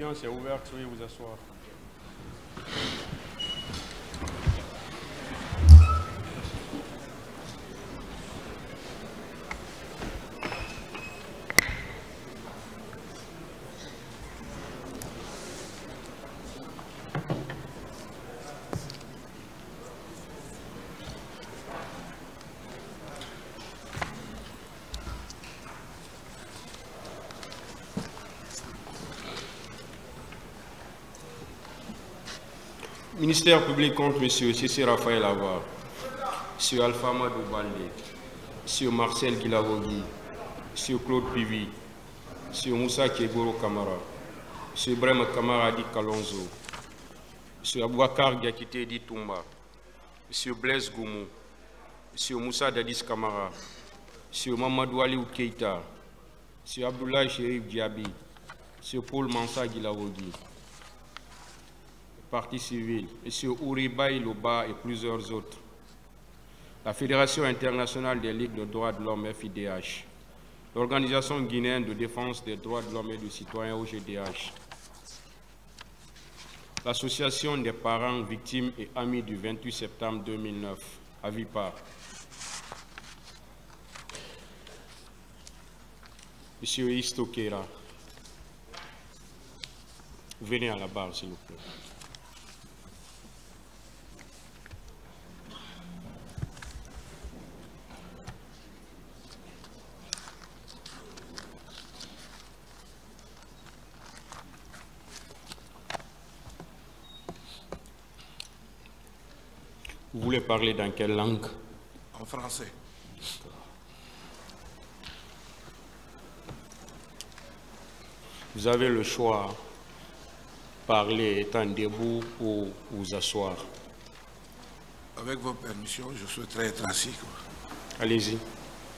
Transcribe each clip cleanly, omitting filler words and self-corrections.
L'audience est ouverte, soyez vous asseoir. Ministère public contre M. Cissé Raphaël Avar, M. Alpha Madou Baldé, M. Marcel Guilavogui, M. Claude Pivi, M. Moussa Kegoro Kamara, M. Ibrahim Kamara Di Kalonzo, M. Abouakar Diakité Di Toumba, M. Blaise Goumou, M. Moussa Dadis Kamara, M. Mamadou Aliou Keita, M. Abdoulaye Chérif Diaby, M. Paul Mansa Guilavogui, Parti civil, M. Ouribaï Loba et plusieurs autres. La Fédération internationale des ligues de droits de l'homme FIDH, l'Organisation guinéenne de défense des droits de l'homme et du citoyen OGDH, l'Association des parents, victimes et amis du 28 septembre 2009, AVIPA, M. Isto Keira. Venez à la barre, s'il vous plaît. Vous voulez parler dans quelle langue? En français. Vous avez le choix, parler étant debout ou vous asseoir. Avec vos permissions, je souhaiterais être assis. Allez-y.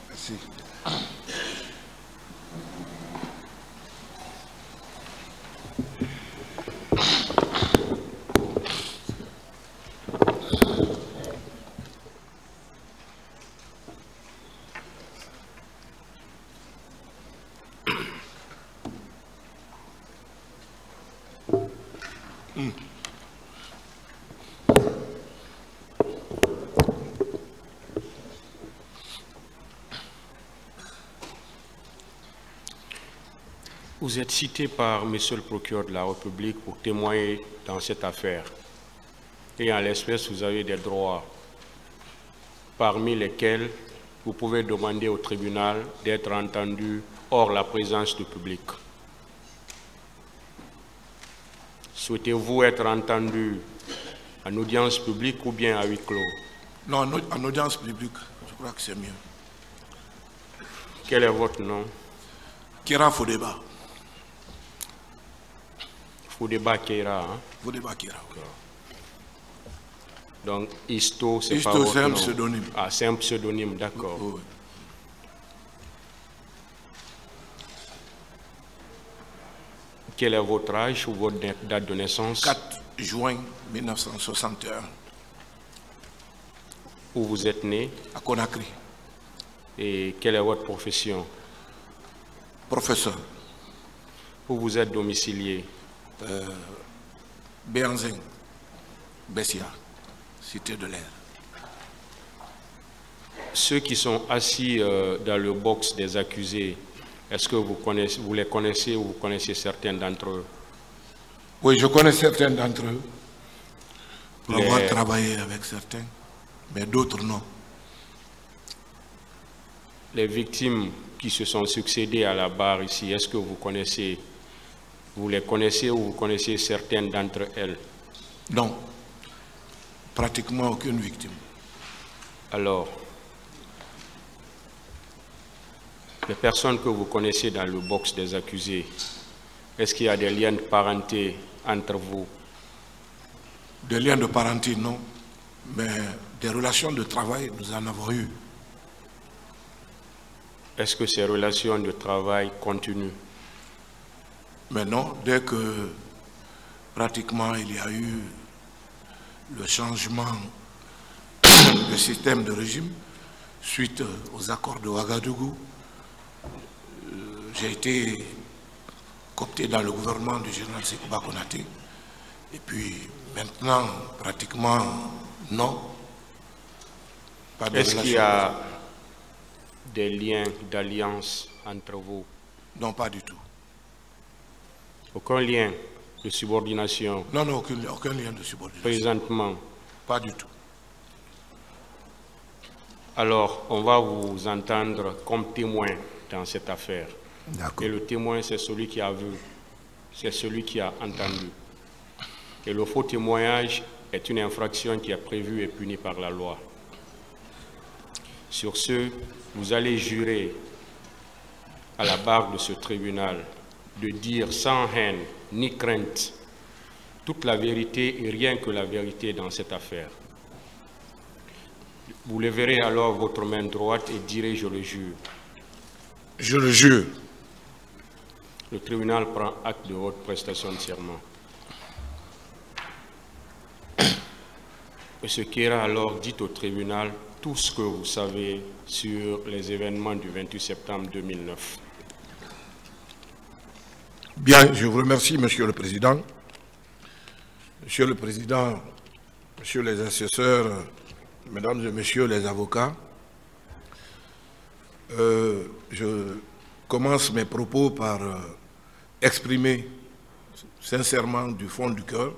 Merci. Vous êtes cité par Monsieur le procureur de la République pour témoigner dans cette affaire. Et en l'espèce, vous avez des droits, parmi lesquels vous pouvez demander au tribunal d'être entendu hors la présence du public. Souhaitez-vous être entendu en audience publique ou bien à huis clos? Non, en audience publique, je crois que c'est mieux. Quel est votre nom? Kira Fodeba. Fodeba Keira. Hein? Fodeba Kira, oui. Donc, Isto, c'est pas Isto, votre c'est un nom. pseudonyme. Ah, c'est un pseudonyme, d'accord. Oui. Quel est votre âge ou votre date de naissance? 4 juin 1961. Où vous êtes né? À Conakry. Et quelle est votre profession? Professeur. Où vous êtes domicilié? Béanzin, Bessia, Cité de l'Air. Ceux qui sont assis dans le box des accusés, est-ce que vous les connaissez ou vous connaissez certains d'entre eux? Oui, je connais certains d'entre eux, pour avoir travaillé avec certains, mais d'autres non. Les victimes qui se sont succédées à la barre ici, est-ce que vous les connaissez ou vous connaissez certaines d'entre elles? Non, pratiquement aucune victime. Alors, les personnes que vous connaissez dans le box des accusés, est-ce qu'il y a des liens de parenté entre vous? Des liens de parenté, non, mais des relations de travail, nous en avons eu. Est-ce que ces relations de travail continuent? Mais non, dès que pratiquement il y a eu le changement de système de régime, suite aux accords de Ouagadougou, j'ai été coopté dans le gouvernement du général Sékou Konaté. Et puis maintenant, pratiquement, non. Est-ce qu'il y a des liens d'alliance entre vous? Non, pas du tout. Aucun lien de subordination? Non, non, aucun lien de subordination. Présentement? Pas du tout. Alors, on va vous entendre comme témoin dans cette affaire. D'accord. Et le témoin, c'est celui qui a vu, c'est celui qui a entendu. Et le faux témoignage est une infraction qui est prévue et punie par la loi. Sur ce, vous allez jurer à la barre de ce tribunal de dire sans haine ni crainte toute la vérité et rien que la vérité dans cette affaire. Vous leverez alors votre main droite et direz « je le jure ». Je le jure. Le tribunal prend acte de votre prestation de serment. M. Kéra alors dit au tribunal tout ce que vous savez sur les événements du 28 septembre 2009. Bien, je vous remercie, Monsieur le Président. Monsieur le Président, Messieurs les assesseurs, Mesdames et Messieurs les avocats, je commence mes propos par exprimer sincèrement du fond du cœur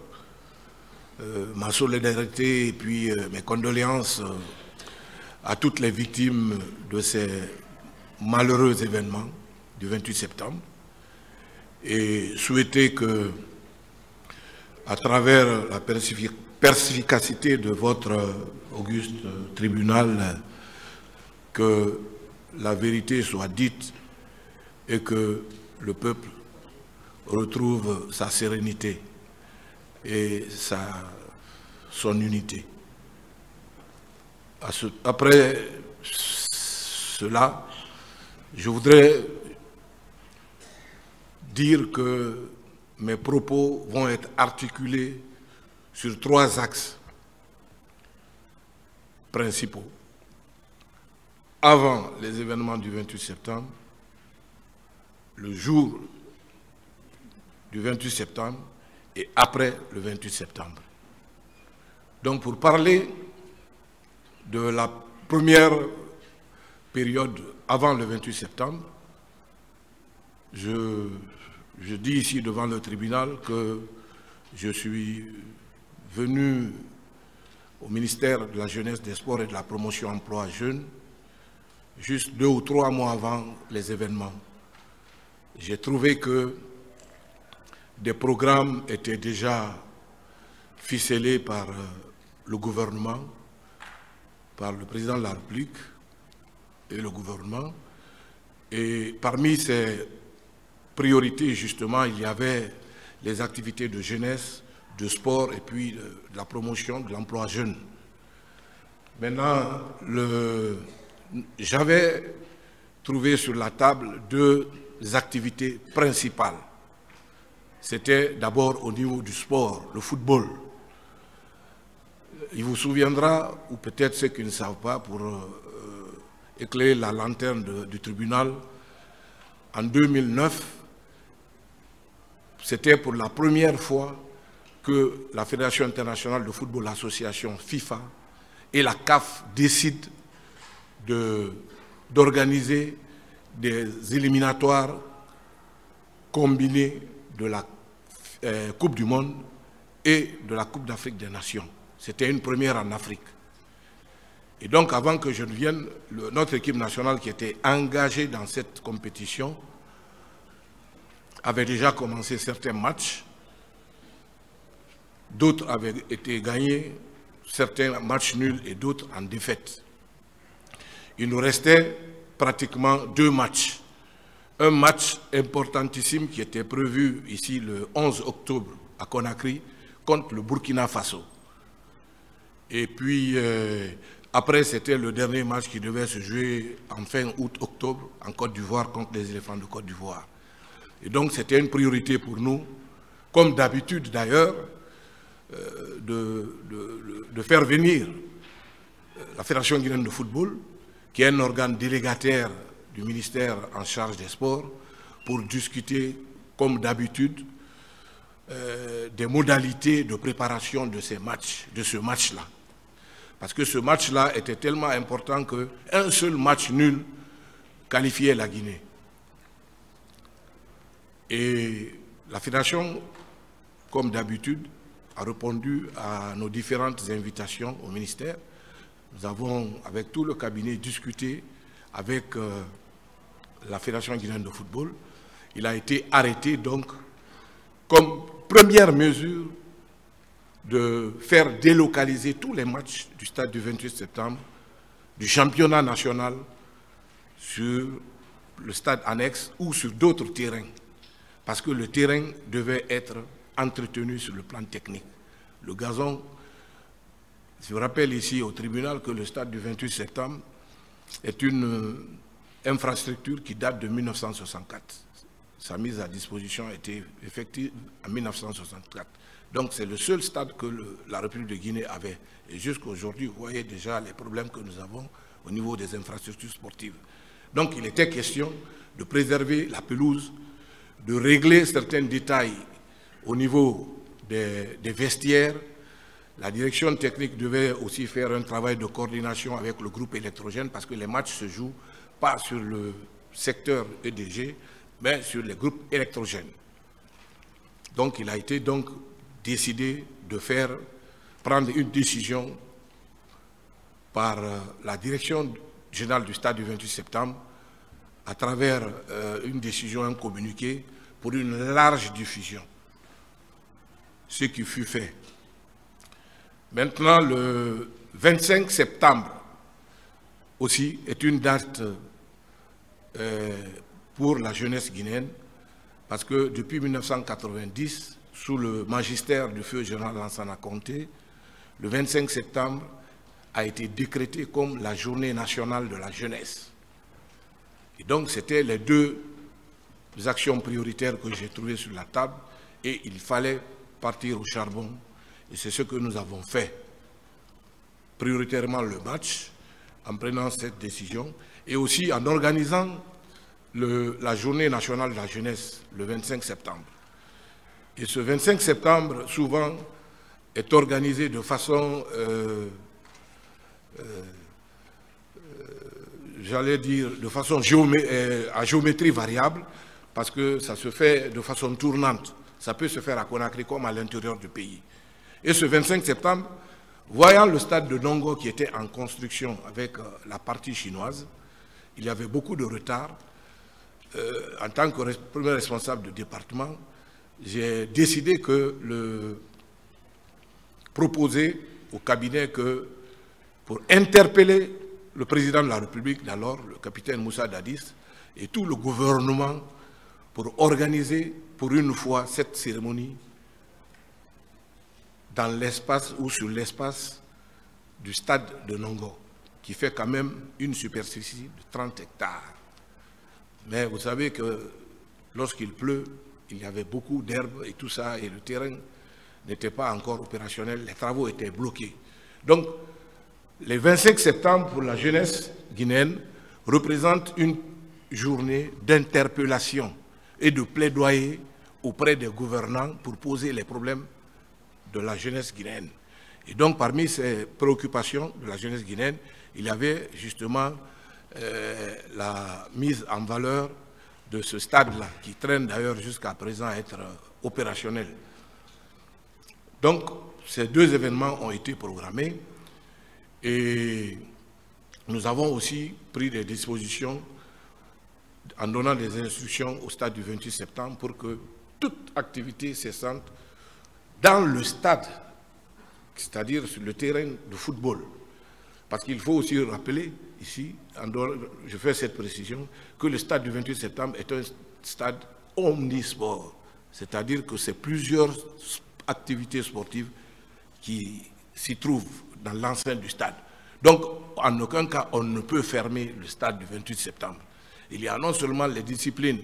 ma solidarité et puis mes condoléances à toutes les victimes de ces malheureux événements du 28 septembre et souhaiter que, à travers la perspicacité de votre auguste tribunal, que la vérité soit dite et que le peuple retrouve sa sérénité et son unité. Après cela, je voudrais dire que mes propos vont être articulés sur 3 axes principaux. Avant les événements du 28 septembre, le jour du 28 septembre et après le 28 septembre. Donc pour parler de la première période avant le 28 septembre, je dis ici devant le tribunal que je suis venu au ministère de la Jeunesse, des Sports et de la Promotion Emploi Jeunes juste 2 ou 3 mois avant les événements. J'ai trouvé que des programmes étaient déjà ficelés par le gouvernement, par le président de la République et le gouvernement. Et parmi ces priorités, justement, il y avait les activités de jeunesse, de sport et puis de la promotion de l'emploi jeune. Maintenant, j'avais trouvé sur la table 2 activités principales. C'était d'abord au niveau du sport, le football. Il vous souviendra, ou peut-être ceux qui ne savent pas, pour éclairer la lanterne du tribunal, en 2009, c'était pour la première fois que la Fédération internationale de football, l'association FIFA et la CAF décident d'organiser des éliminatoires combinés de la Coupe du Monde et de la Coupe d'Afrique des Nations. C'était une première en Afrique. Et donc, avant que je ne vienne, notre équipe nationale qui était engagée dans cette compétition avait déjà commencé certains matchs. D'autres avaient été gagnés, certains matchs nuls et d'autres en défaite. Il nous restait pratiquement 2 matchs. Un match importantissime qui était prévu ici le 11 octobre à Conakry contre le Burkina Faso. Et puis après, c'était le dernier match qui devait se jouer en fin août-octobre en Côte d'Ivoire contre les éléphants de Côte d'Ivoire. Et donc c'était une priorité pour nous, comme d'habitude d'ailleurs, de faire venir la Fédération guinéenne de football, qui est un organe délégataire du ministère en charge des sports, pour discuter comme d'habitude, des modalités de préparation de ce match-là. Parce que ce match-là était tellement important qu'un seul match nul qualifiait la Guinée. Et la Fédération, comme d'habitude, a répondu à nos différentes invitations au ministère. Nous avons, avec tout le cabinet, discuté avec la Fédération guinéenne de football. Il a été arrêté, donc, comme première mesure, de faire délocaliser tous les matchs du stade du 28 septembre, du championnat national, sur le stade annexe ou sur d'autres terrains. Parce que le terrain devait être entretenu sur le plan technique. Le gazon, je rappelle ici au tribunal que le stade du 28 septembre est une infrastructure qui date de 1964. Sa mise à disposition a été effective en 1964. Donc c'est le seul stade que la République de Guinée avait. Et jusqu'à aujourd'hui, vous voyez déjà les problèmes que nous avons au niveau des infrastructures sportives. Donc il était question de préserver la pelouse, de régler certains détails au niveau des vestiaires. La direction technique devait aussi faire un travail de coordination avec le groupe électrogène parce que les matchs se jouent pas sur le secteur EDG, mais sur les groupes électrogènes. Donc il a été donc décidé de prendre une décision par la direction générale du stade du 28 septembre à travers une décision, un communiqué pour une large diffusion. Ce qui fut fait. Maintenant, le 25 septembre aussi est une date pour la jeunesse guinéenne parce que depuis 1990, sous le magistère du feu général Lansana Conté, le 25 septembre a été décrété comme la journée nationale de la jeunesse. Et donc, c'était les deux actions prioritaires que j'ai trouvées sur la table et il fallait partir au charbon. Et c'est ce que nous avons fait. Prioritairement le match, en prenant cette décision et aussi en organisant la journée nationale de la jeunesse le 25 septembre. Et ce 25 septembre, souvent, est organisé de façon, j'allais dire, de façon à géométrie variable, parce que ça se fait de façon tournante. Ça peut se faire à Conakry comme à l'intérieur du pays. Et ce 25 septembre, voyant le stade de Nongo qui était en construction avec la partie chinoise, il y avait beaucoup de retard. En tant que premier responsable du département, j'ai décidé proposer au cabinet que pour interpeller le président de la République d'alors, le capitaine Moussa Dadis, et tout le gouvernement pour organiser pour une fois cette cérémonie dans l'espace ou sur l'espace du stade de Nongo, qui fait quand même une superficie de 30 hectares. Mais vous savez que lorsqu'il pleut, il y avait beaucoup d'herbes et tout ça, et le terrain n'était pas encore opérationnel, les travaux étaient bloqués. Donc, le 25 septembre pour la jeunesse guinéenne représente une journée d'interpellation et de plaidoyer auprès des gouvernants pour poser les problèmes de la jeunesse guinéenne. Et donc, parmi ces préoccupations de la jeunesse guinéenne, il y avait justement la mise en valeur de ce stade-là, qui traîne d'ailleurs jusqu'à présent à être opérationnel. Donc, ces deux événements ont été programmés et nous avons aussi pris des dispositions en donnant des instructions au stade du 28 septembre pour que toute activité cessante dans le stade, c'est-à-dire sur le terrain de football. Parce qu'il faut aussi rappeler ici, je fais cette précision, que le stade du 28 septembre est un stade omnisport. C'est-à-dire que c'est plusieurs activités sportives qui s'y trouvent dans l'enceinte du stade. Donc, en aucun cas, on ne peut fermer le stade du 28 septembre. Il y a non seulement les disciplines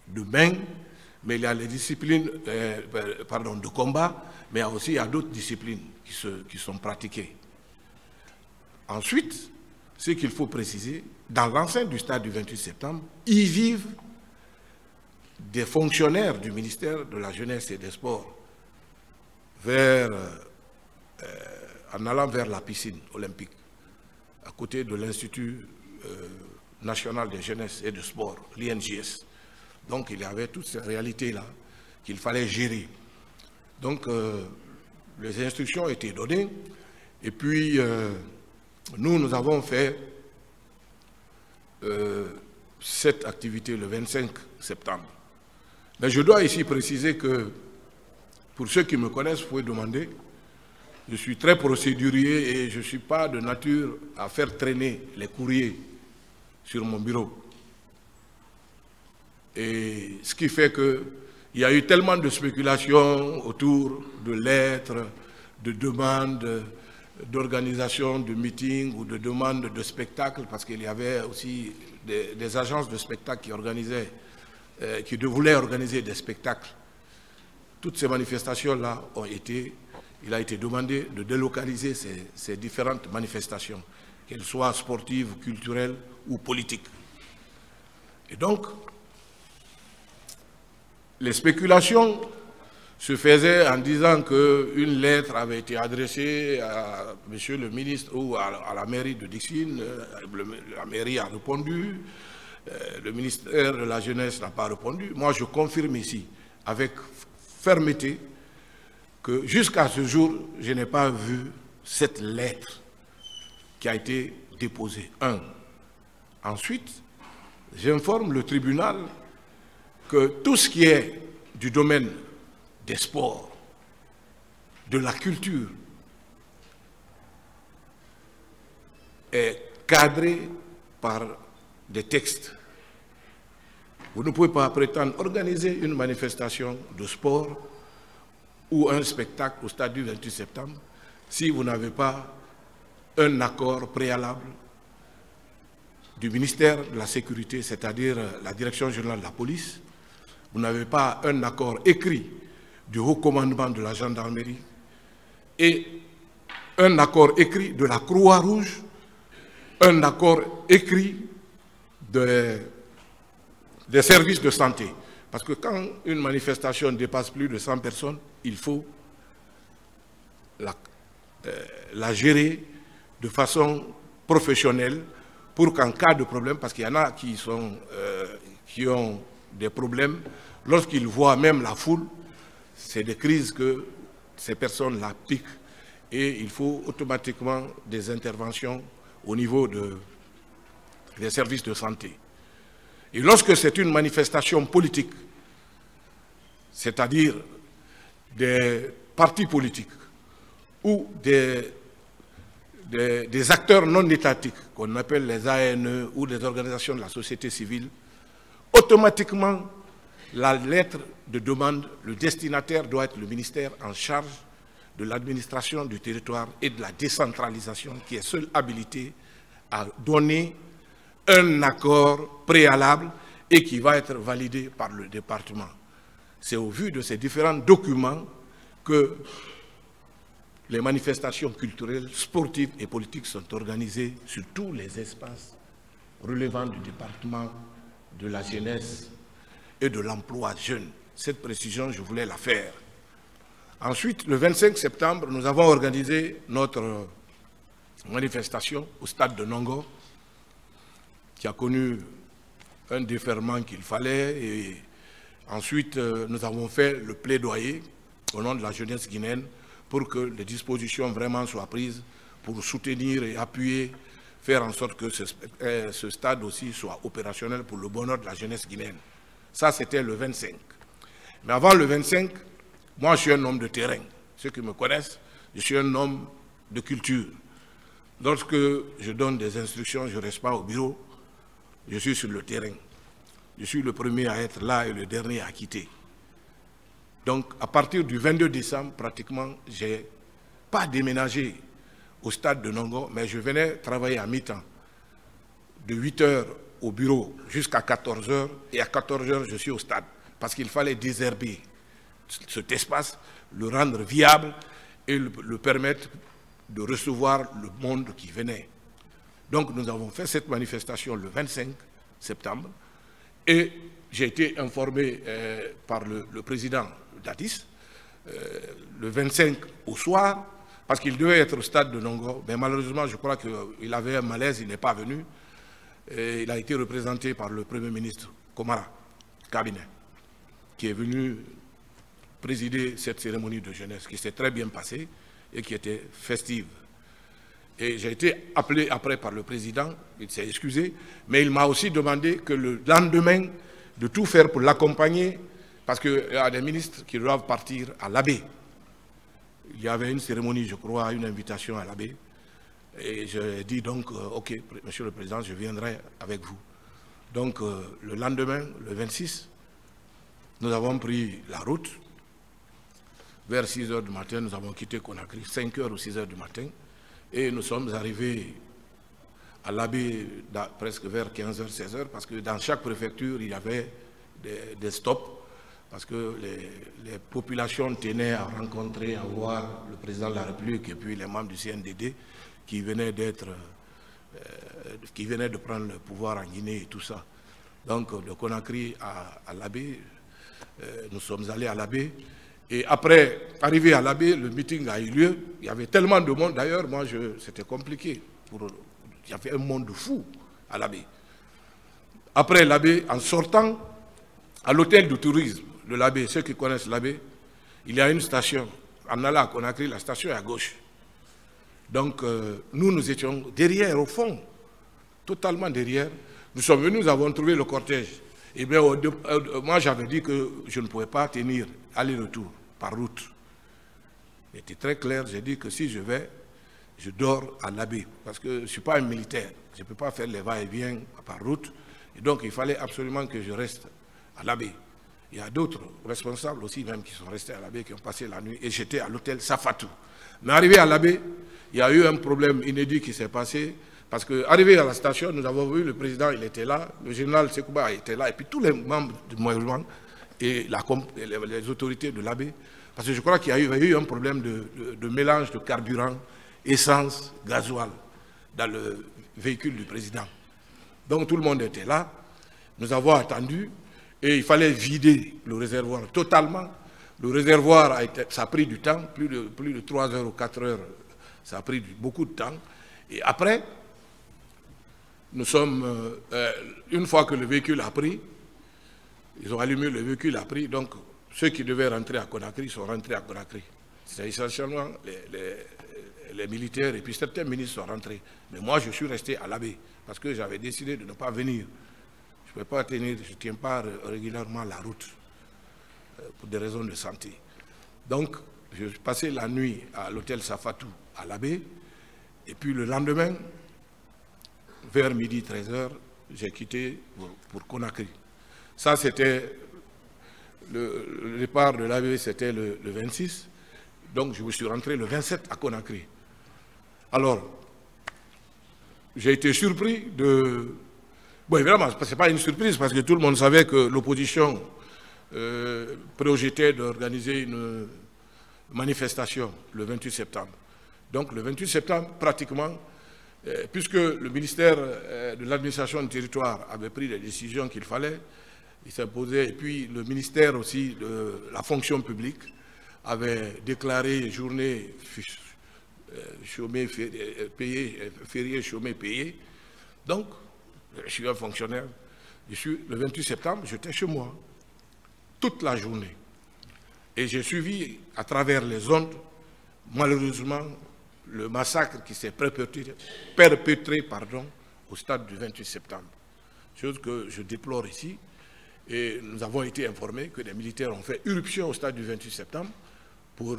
de main, mais il y a les disciplines de combat, mais il y a d'autres disciplines qui sont pratiquées. Ensuite, ce qu'il faut préciser, dans l'enceinte du stade du 28 septembre, y vivent des fonctionnaires du ministère de la Jeunesse et des Sports en allant vers la piscine olympique, à côté de l'Institut national de jeunesse et de sport, l'INJS. Donc il y avait toutes ces réalités-là qu'il fallait gérer. Donc les instructions ont été données et puis nous avons fait cette activité le 25 septembre. Mais je dois ici préciser que, pour ceux qui me connaissent, vous pouvez demander, je suis très procédurier et je ne suis pas de nature à faire traîner les courriers sur mon bureau. Et ce qui fait qu'il y a eu tellement de spéculations autour de lettres, de demandes, d'organisation de meetings ou de demandes de spectacles, parce qu'il y avait aussi des agences de spectacles qui organisaient, qui voulaient organiser des spectacles. Toutes ces manifestations-là ont été, il a été demandé de délocaliser ces différentes manifestations, qu'elles soient sportives, culturelles ou politiques. Et donc, les spéculations se faisaient en disant qu'une lettre avait été adressée à monsieur le ministre ou à la mairie de Dixine, la mairie a répondu, le ministère de la Jeunesse n'a pas répondu. Moi, je confirme ici, avec fermeté, que jusqu'à ce jour, je n'ai pas vu cette lettre qui a été déposée. Un. Ensuite, j'informe le tribunal que tout ce qui est du domaine des sports, de la culture, est cadré par des textes. Vous ne pouvez pas prétendre organiser une manifestation de sport ou un spectacle au stade du 28 septembre si vous n'avez pas un accord préalable du ministère de la Sécurité, c'est-à-dire la Direction générale de la police. Vous n'avez pas un accord écrit du haut commandement de la gendarmerie et un accord écrit de la Croix-Rouge, un accord écrit des services de santé. Parce que quand une manifestation dépasse plus de 100 personnes, il faut la gérer de façon professionnelle pour qu'en cas de problème, parce qu'il y en a qui ont des problèmes, lorsqu'ils voient même la foule, c'est des crises que ces personnes-là piquent et il faut automatiquement des interventions au niveau des services de santé. Et lorsque c'est une manifestation politique, c'est-à-dire des partis politiques ou des acteurs non étatiques, qu'on appelle les ANE ou des organisations de la société civile, automatiquement, la lettre de demande, le destinataire doit être le ministère en charge de l'administration du territoire et de la décentralisation, qui est seul habilité à donner un accord préalable et qui va être validé par le département. C'est au vu de ces différents documents que les manifestations culturelles, sportives et politiques sont organisées sur tous les espaces relevant du département de la jeunesse et de l'emploi jeune. Cette précision, je voulais la faire. Ensuite, le 25 septembre, nous avons organisé notre manifestation au stade de Nongo, qui a connu un déferlement qu'il fallait. Et ensuite, nous avons fait le plaidoyer au nom de la jeunesse guinéenne pour que les dispositions vraiment soient prises pour soutenir et appuyer, faire en sorte que ce stade aussi soit opérationnel pour le bonheur de la jeunesse guinéenne. Ça, c'était le 25. Mais avant le 25, moi, je suis un homme de terrain. Ceux qui me connaissent, je suis un homme de culture. Lorsque je donne des instructions, je ne reste pas au bureau, je suis sur le terrain. Je suis le premier à être là et le dernier à quitter. Donc, à partir du 22 décembre, pratiquement, je n'ai pas déménagé au stade de Nongo, mais je venais travailler à mi-temps, de 8 h au bureau jusqu'à 14 h, et à 14 h, je suis au stade, parce qu'il fallait désherber cet espace, le rendre viable et le permettre de recevoir le monde qui venait. Donc nous avons fait cette manifestation le 25 septembre et j'ai été informé par le président d'Addis, le 25 au soir, parce qu'il devait être au stade de Nongo, mais malheureusement, je crois qu'il avait un malaise, il n'est pas venu. Et il a été représenté par le Premier ministre Komara Cabinet, qui est venu présider cette cérémonie de jeunesse, qui s'est très bien passée et qui était festive. Et j'ai été appelé après par le président, il s'est excusé, mais il m'a aussi demandé que le lendemain, de tout faire pour l'accompagner, parce qu'il y a des ministres qui doivent partir à l'Abbé. Il y avait une cérémonie, je crois, une invitation à l'Abbé. Et j'ai dit donc, ok, monsieur le président, je viendrai avec vous. Donc, le lendemain, le 26, nous avons pris la route. Vers 6 h du matin, nous avons quitté Conakry, 5 h ou 6 h du matin. Et nous sommes arrivés à l'Abbé presque vers 15 h, 16 h, parce que dans chaque préfecture, il y avait des stops, parce que les populations tenaient à rencontrer, à voir le président de la République et puis les membres du CNDD qui venaient de prendre le pouvoir en Guinée et tout ça. Donc, de Conakry à l'Abbé, nous sommes allés à l'Abbé. Et après, arrivé à l'Abbé, le meeting a eu lieu. Il y avait tellement de monde. D'ailleurs, moi, c'était compliqué. Il y avait un monde fou à l'Abbé. Après l'Abbé, en sortant, à l'hôtel du tourisme de l'Abbé, ceux qui connaissent l'Abbé, il y a une station. En allant à Conakry, la station est à gauche. Donc, nous étions derrière, au fond, totalement derrière. Nous sommes venus, nous avons trouvé le cortège. Et bien, moi, j'avais dit que je ne pouvais pas tenir aller-retour par route. C'était très clair, j'ai dit que si je vais, je dors à l'Abbé, parce que je ne suis pas un militaire. Je ne peux pas faire les va-et-vient par route. Et donc, il fallait absolument que je reste à l'Abbé. Il y a d'autres responsables aussi, même, qui sont restés à l'Abbé, qui ont passé la nuit. Et j'étais à l'hôtel Safatou. Mais arrivé à l'Abbé, il y a eu un problème inédit qui s'est passé. Parce qu'arrivé à la station, nous avons vu le président, il était là, le général Sekouba était là, et puis tous les membres du mouvement et les autorités de l'Abbé. Parce que je crois qu'il y a eu un problème de mélange de carburant, essence, gasoil dans le véhicule du président. Donc tout le monde était là, nous avons attendu, et il fallait vider le réservoir totalement. Le réservoir, ça a pris du temps, plus de 3 heures ou 4 heures, ça a pris beaucoup de temps. Et après, nous sommes, une fois que le véhicule a pris, ils ont allumé le véhicule a pris, donc ceux qui devaient rentrer à Conakry sont rentrés à Conakry. C'est essentiellement les militaires et puis certains ministres sont rentrés. Mais moi, je suis resté à l'Abbé parce que j'avais décidé de ne pas venir. Je ne peux pas tenir, je ne tiens pas régulièrement la route pour des raisons de santé. Donc, je passais la nuit à l'hôtel Safatou à l'Abbé et puis le lendemain, vers midi 13 h, j'ai quitté pour Conakry. Ça, c'était le départ de l'Abbé, c'était le 26. Donc, je me suis rentré le 27 à Conakry. Alors, j'ai été surpris de... Bon, évidemment, ce n'est pas une surprise parce que tout le monde savait que l'opposition projetait d'organiser une manifestation le 28 septembre. Donc, le 28 septembre, pratiquement, puisque le ministère de l'administration du territoire avait pris les décisions qu'il fallait, il s'imposait, et puis le ministère aussi de la fonction publique avait déclaré journée chômée payée, férié chômé payé. Donc, je suis un fonctionnaire. Le 28 septembre, j'étais chez moi toute la journée. Et j'ai suivi à travers les ondes, malheureusement, le massacre qui s'est perpétré au stade du 28 septembre. Chose que je déplore ici. Et nous avons été informés que des militaires ont fait irruption au stade du 28 septembre pour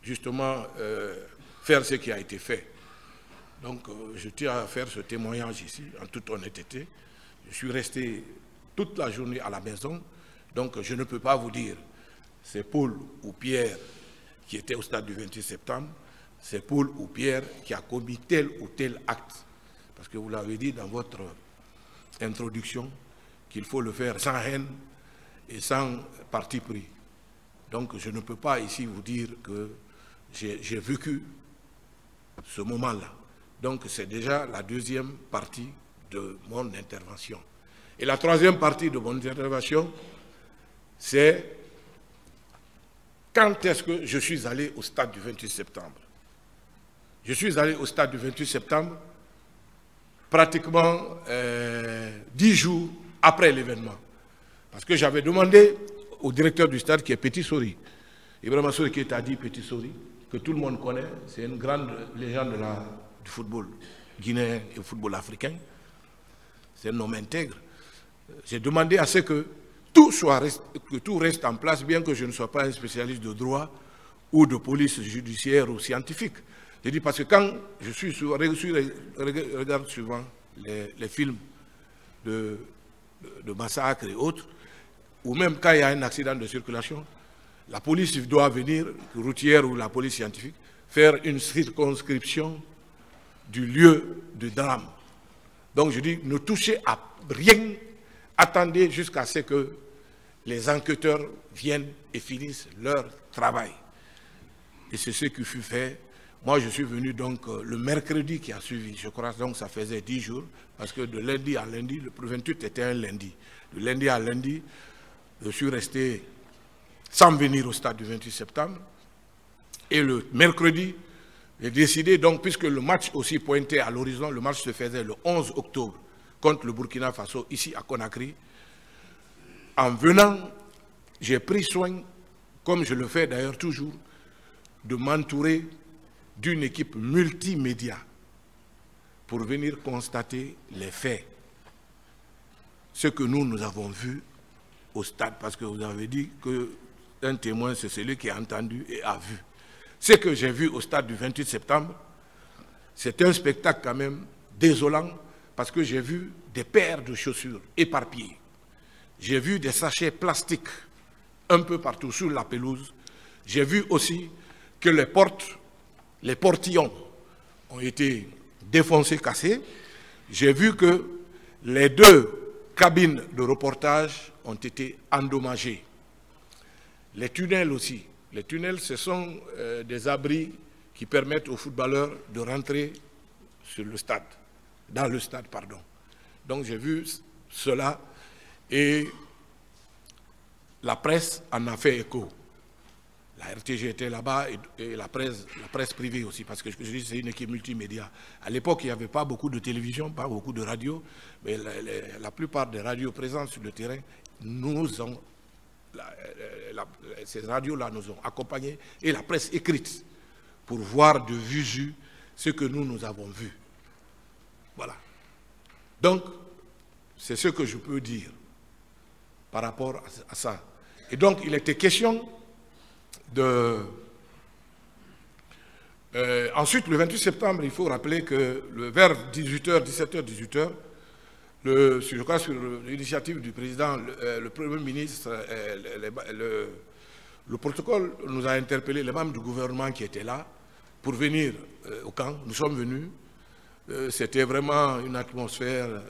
justement faire ce qui a été fait. Donc je tiens à faire ce témoignage ici, en toute honnêteté. Je suis resté toute la journée à la maison, donc je ne peux pas vous dire c'est Paul ou Pierre qui était au stade du 28 septembre, c'est Paul ou Pierre qui a commis tel ou tel acte. Parce que vous l'avez dit dans votre introduction, qu'il faut le faire sans haine et sans parti pris. Donc je ne peux pas ici vous dire que j'ai vécu ce moment-là. Donc c'est déjà la deuxième partie de mon intervention. Et la troisième partie de mon intervention, c'est quand est-ce que je suis allé au stade du 28 septembre. Je suis allé au stade du 28 septembre pratiquement 10 jours après l'événement. Parce que j'avais demandé au directeur du stade qui est Petit Sori, Ibrahima Sori qui t'a dit Petit Sori, que tout le monde connaît, c'est une grande légende du football guinéen et du football africain. C'est un homme intègre. J'ai demandé à ce que tout reste en place, bien que je ne sois pas un spécialiste de droit ou de police judiciaire ou scientifique. J'ai dit parce que quand je regarde souvent les films de massacres et autres, ou même quand il y a un accident de circulation, la police doit venir, routière ou la police scientifique, faire une circonscription du lieu de drame. Donc je dis, ne touchez à rien, attendez jusqu'à ce que les enquêteurs viennent et finissent leur travail. Et c'est ce qui fut fait. Moi, je suis venu donc le mercredi qui a suivi, je crois, donc ça faisait 10 jours, parce que de lundi à lundi, le 28 était un lundi. De lundi à lundi, je suis resté sans venir au stade du 28 septembre. Et le mercredi, j'ai décidé, donc, puisque le match aussi pointait à l'horizon, le match se faisait le 11 octobre contre le Burkina Faso, ici à Conakry. En venant, j'ai pris soin, comme je le fais d'ailleurs toujours, de m'entourer d'une équipe multimédia pour venir constater les faits. Ce que nous avons vu au stade, parce que vous avez dit qu'un témoin, c'est celui qui a entendu et a vu. Ce que j'ai vu au stade du 28 septembre, c'est un spectacle quand même désolant, parce que j'ai vu des paires de chaussures éparpillées. J'ai vu des sachets plastiques un peu partout sur la pelouse. J'ai vu aussi que les portillons ont été défoncés, cassés. J'ai vu que les 2 cabines de reportage ont été endommagées. Les tunnels aussi. Les tunnels, ce sont des abris qui permettent aux footballeurs de rentrer sur le stade, dans le stade, pardon. Donc j'ai vu cela et la presse en a fait écho. La RTG était là-bas et la presse privée aussi, parce que je dis c'est une équipe multimédia. À l'époque, il n'y avait pas beaucoup de télévision, pas beaucoup de radio, mais la plupart des radios présentes sur le terrain ces radios-là nous ont accompagnés, et la presse écrite, pour voir de visu ce que nous avons vu. Voilà. Donc, c'est ce que je peux dire par rapport à ça. Et donc, il était question de... ensuite, le 28 septembre, il faut rappeler que vers 18h, 17h, 18h, je crois sur l'initiative du président, le Premier ministre, le protocole nous a interpellés, les membres du gouvernement qui étaient là, pour venir au camp. Nous sommes venus. C'était vraiment une atmosphère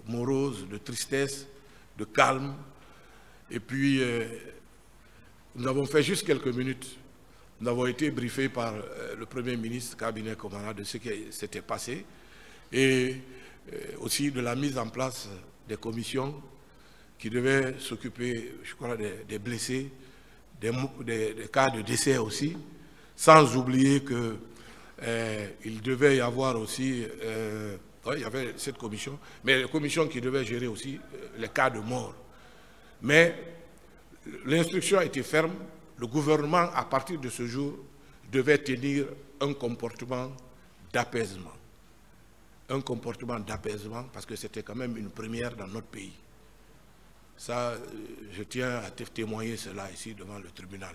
morose, de tristesse, de calme. Et puis, nous avons fait juste quelques minutes. Nous avons été briefés par le Premier ministre, Cabinet Komara, de ce qui s'était passé. Et aussi de la mise en place des commissions qui devaient s'occuper, je crois, des blessés, des cas de décès aussi, sans oublier qu'il devait y avoir aussi, il y avait cette commission, mais la commission qui devait gérer aussi les cas de mort. Mais l'instruction a été ferme, le gouvernement, à partir de ce jour, devait tenir un comportement d'apaisement. Un comportement d'apaisement, parce que c'était quand même une première dans notre pays. Ça, je tiens à témoigner cela ici devant le tribunal.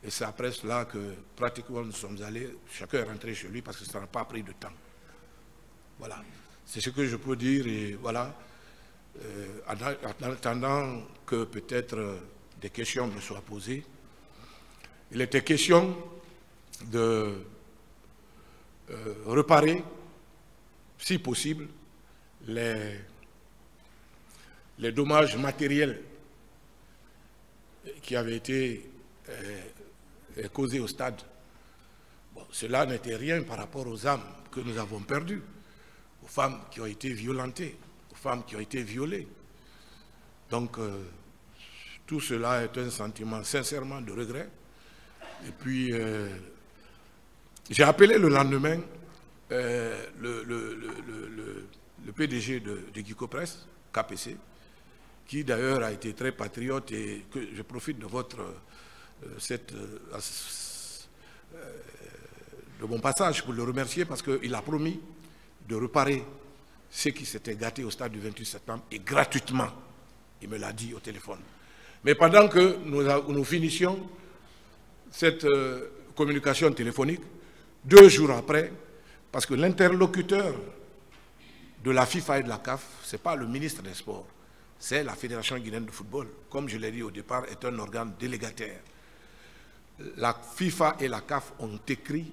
Et c'est après cela que pratiquement nous sommes allés, chacun est rentré chez lui parce que ça n'a pas pris de temps. Voilà, c'est ce que je peux dire et voilà, en attendant que peut-être des questions me soient posées. Il était question de réparer, si possible, les dommages matériels qui avaient été causés au stade. Bon, cela n'était rien par rapport aux âmes que nous avons perdues, aux femmes qui ont été violentées, aux femmes qui ont été violées. Donc, tout cela est un sentiment sincèrement de regret. Et puis, j'ai appelé le lendemain le PDG de Guico Presse, KPC, qui d'ailleurs a été très patriote et que je profite de votre de mon passage pour le remercier parce qu'il a promis de réparer ce qui s'était gâté au stade du 28 septembre et gratuitement. Il me l'a dit au téléphone. Mais pendant que nous finissions cette communication téléphonique, 2 jours après, parce que l'interlocuteur de la FIFA et de la CAF, ce n'est pas le ministre des Sports, c'est la Fédération guinéenne de football, comme je l'ai dit au départ, est un organe délégataire. La FIFA et la CAF ont écrit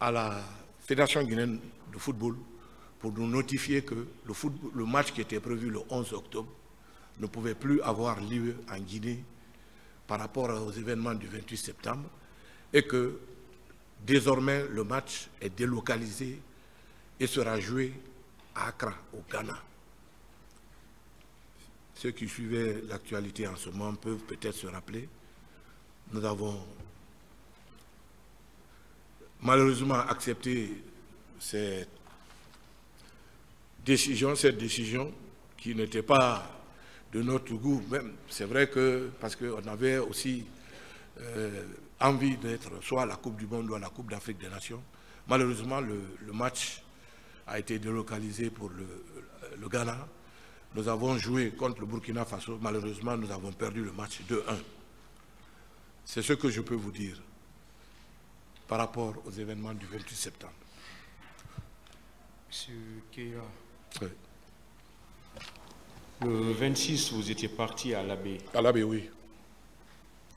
à la Fédération guinéenne de football pour nous notifier que le match qui était prévu le 11 octobre ne pouvait plus avoir lieu en Guinée par rapport aux événements du 28 septembre et que désormais le match est délocalisé et sera joué à Accra, au Ghana. Ceux qui suivaient l'actualité en ce moment peuvent peut-être se rappeler. Nous avons malheureusement accepté cette décision qui n'était pas de notre goût même. C'est vrai que, parce qu'on avait aussi envie d'être soit à la Coupe du Monde ou à la Coupe d'Afrique des Nations. Malheureusement, le match a été délocalisé pour le Ghana. Nous avons joué contre le Burkina Faso. Malheureusement, nous avons perdu le match 2-1. C'est ce que je peux vous dire par rapport aux événements du 28 septembre. Monsieur Keïa, Oui. Le 26, vous étiez parti à l'Abbé. À l'Abbé, oui.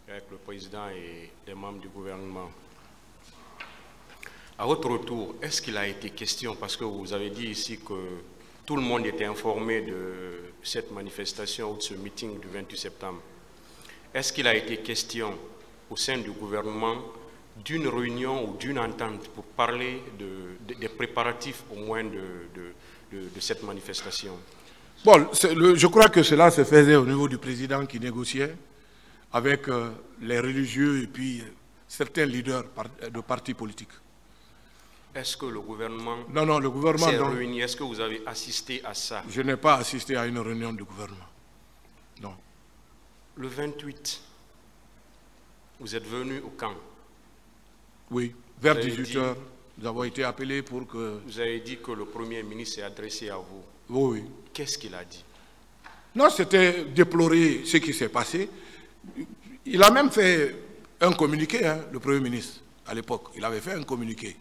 Avec le président et des membres du gouvernement. À votre retour, est-ce qu'il a été question, parce que vous avez dit ici que tout le monde était informé de cette manifestation ou de ce meeting du 28 septembre, est-ce qu'il a été question au sein du gouvernement d'une réunion ou d'une entente pour parler des préparatifs au moins de cette manifestation? Bon, je crois que cela se faisait au niveau du président qui négociait avec les religieux et puis certains leaders de partis politiques. Est-ce que le gouvernement non, le gouvernement s'est réuni? Est-ce que vous avez assisté à ça? Je n'ai pas assisté à une réunion du gouvernement. Non. Le 28, vous êtes venu au camp? Oui, vers 18h, nous avons été appelés pour que... Vous avez dit que le Premier ministre s'est adressé à vous. Oui. Qu'est-ce qu'il a dit? Non, c'était déplorer ce qui s'est passé. Il a même fait un communiqué, hein, le Premier ministre, à l'époque. Il avait fait un communiqué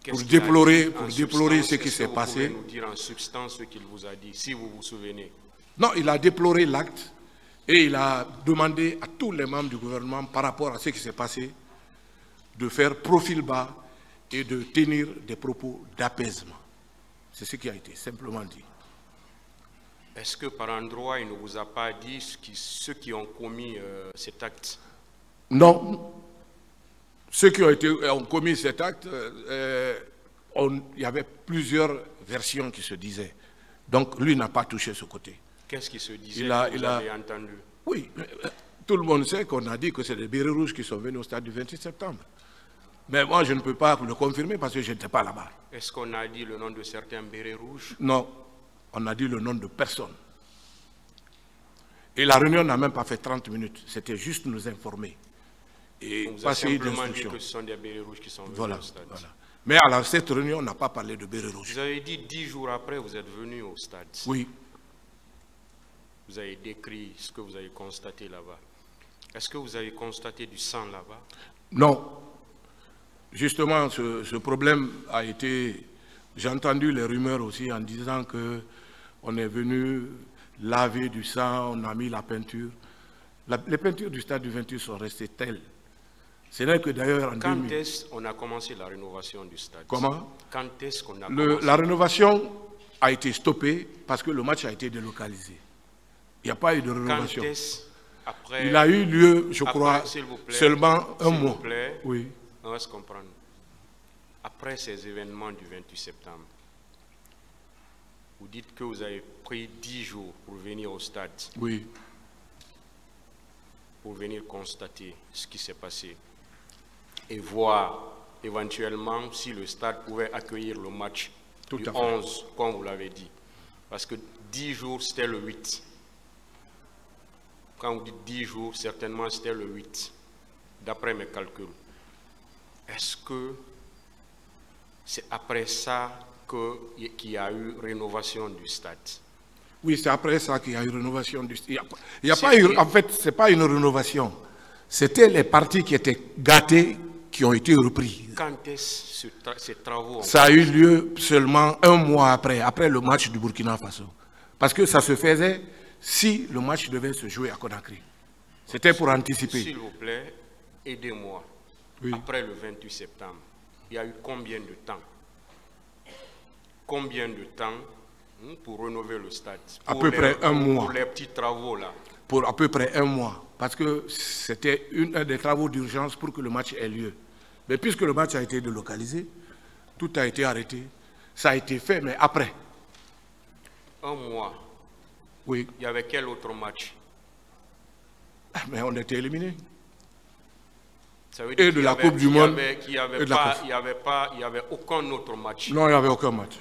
pour déplorer ce qui s'est passé. Vous pouvez nous dire en substance ce qu'il vous a dit, si vous vous souvenez? Non, il a déploré l'acte et il a demandé à tous les membres du gouvernement, par rapport à ce qui s'est passé, de faire profil bas et de tenir des propos d'apaisement. C'est ce qui a été simplement dit. Est-ce que par endroit, il ne vous a pas dit ceux qui ont commis cet acte? Non. Ceux qui ont commis cet acte, il y avait plusieurs versions qui se disaient. Donc, lui n'a pas touché ce côté. Qu'est-ce qui se disait que vous avez entendu? Oui, tout le monde sait qu'on a dit que c'est les bérets rouges qui sont venus au stade du 28 septembre. Mais moi, je ne peux pas le confirmer parce que je n'étais pas là-bas. Est-ce qu'on a dit le nom de certains bérets rouges? Non, on a dit le nom de personne. Et la réunion n'a même pas fait 30 minutes. C'était juste nous informer. Et on vous a simplement dit que ce sont des bérets rouges qui sont venus au stade. Voilà. Mais à cette réunion, on n'a pas parlé de bérets rouges. Vous avez dit 10 jours après, vous êtes venu au stade. Oui. Vous avez décrit ce que vous avez constaté là-bas. Est-ce que vous avez constaté du sang là-bas? Non. Justement, ce problème a été... J'ai entendu les rumeurs aussi en disant qu'on est venu laver du sang, on a mis la peinture. Les peintures du stade du 28 sont restées telles. C'est là que d'ailleurs... Quand est-ce qu'on a commencé la rénovation du stade? Comment? Quand est-ce qu'on a commencé? La rénovation a été stoppée parce que le match a été délocalisé. Il n'y a pas eu de rénovation. Quand est-ce, après, il a eu lieu, je crois, plaît, seulement un mois. Oui. On va se comprendre. Après ces événements du 28 septembre, vous dites que vous avez pris 10 jours pour venir au stade. Oui. Pour venir constater ce qui s'est passé et voir éventuellement si le stade pouvait accueillir le match du 11, comme vous l'avez dit. Parce que 10 jours, c'était le 8. Quand vous dites 10 jours, certainement c'était le 8, d'après mes calculs. Est-ce que c'est après ça qu'il y a eu rénovation du stade? Oui, c'est après ça qu'il y a eu rénovation du stade. Il y a pas eu, en fait, ce n'est pas une rénovation. C'était les parties qui étaient gâtées qui ont été repris. Quand est-ce ces travaux? Ça a eu lieu seulement un mois après le match du Burkina Faso. Parce que ça se faisait si le match devait se jouer à Conakry. C'était pour anticiper. S'il vous plaît, aidez-moi. Oui. Après le 28 septembre, il y a eu combien de temps? Combien de temps pour rénover le stade? À peu près un mois. Pour les petits travaux là. Pour à peu près un mois. Parce que c'était un des travaux d'urgence pour que le match ait lieu. Mais puisque le match a été délocalisé, tout a été arrêté. Ça a été fait, mais après. Un mois. Oui. Il y avait quel autre match? Mais on était éliminés. Ça veut dire Et de la Coupe du Monde. Il n'y avait aucun autre match. Non, il n'y avait aucun match.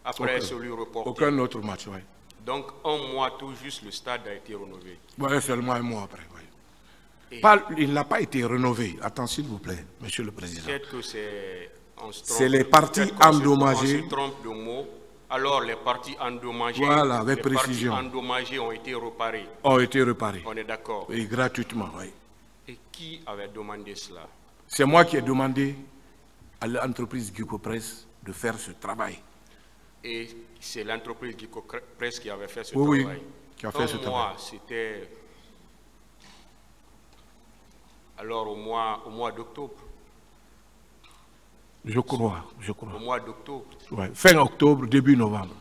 Après celui reporté. Aucun autre match, oui. Donc, un mois tout juste, le stade a été rénové. Oui, seulement un mois après, oui. Il n'a pas été rénové. Attends, s'il vous plaît, Monsieur le Président. Peut-être que c'est les parties endommagées. On se trompe de mots. Alors, les parties endommagées, voilà, avec précision. Parties endommagées ont été réparées. Ont été réparées. On est d'accord. Oui, gratuitement, oui. Et qui avait demandé cela? C'est moi qui ai demandé à l'entreprise Guico-Press de faire ce travail. Et c'est l'entreprise Guico-Press qui avait fait ce travail? Oui, qui a fait ce travail. C'était... Alors au mois d'octobre? Je crois. Au mois d'octobre? Ouais. Fin octobre, début novembre.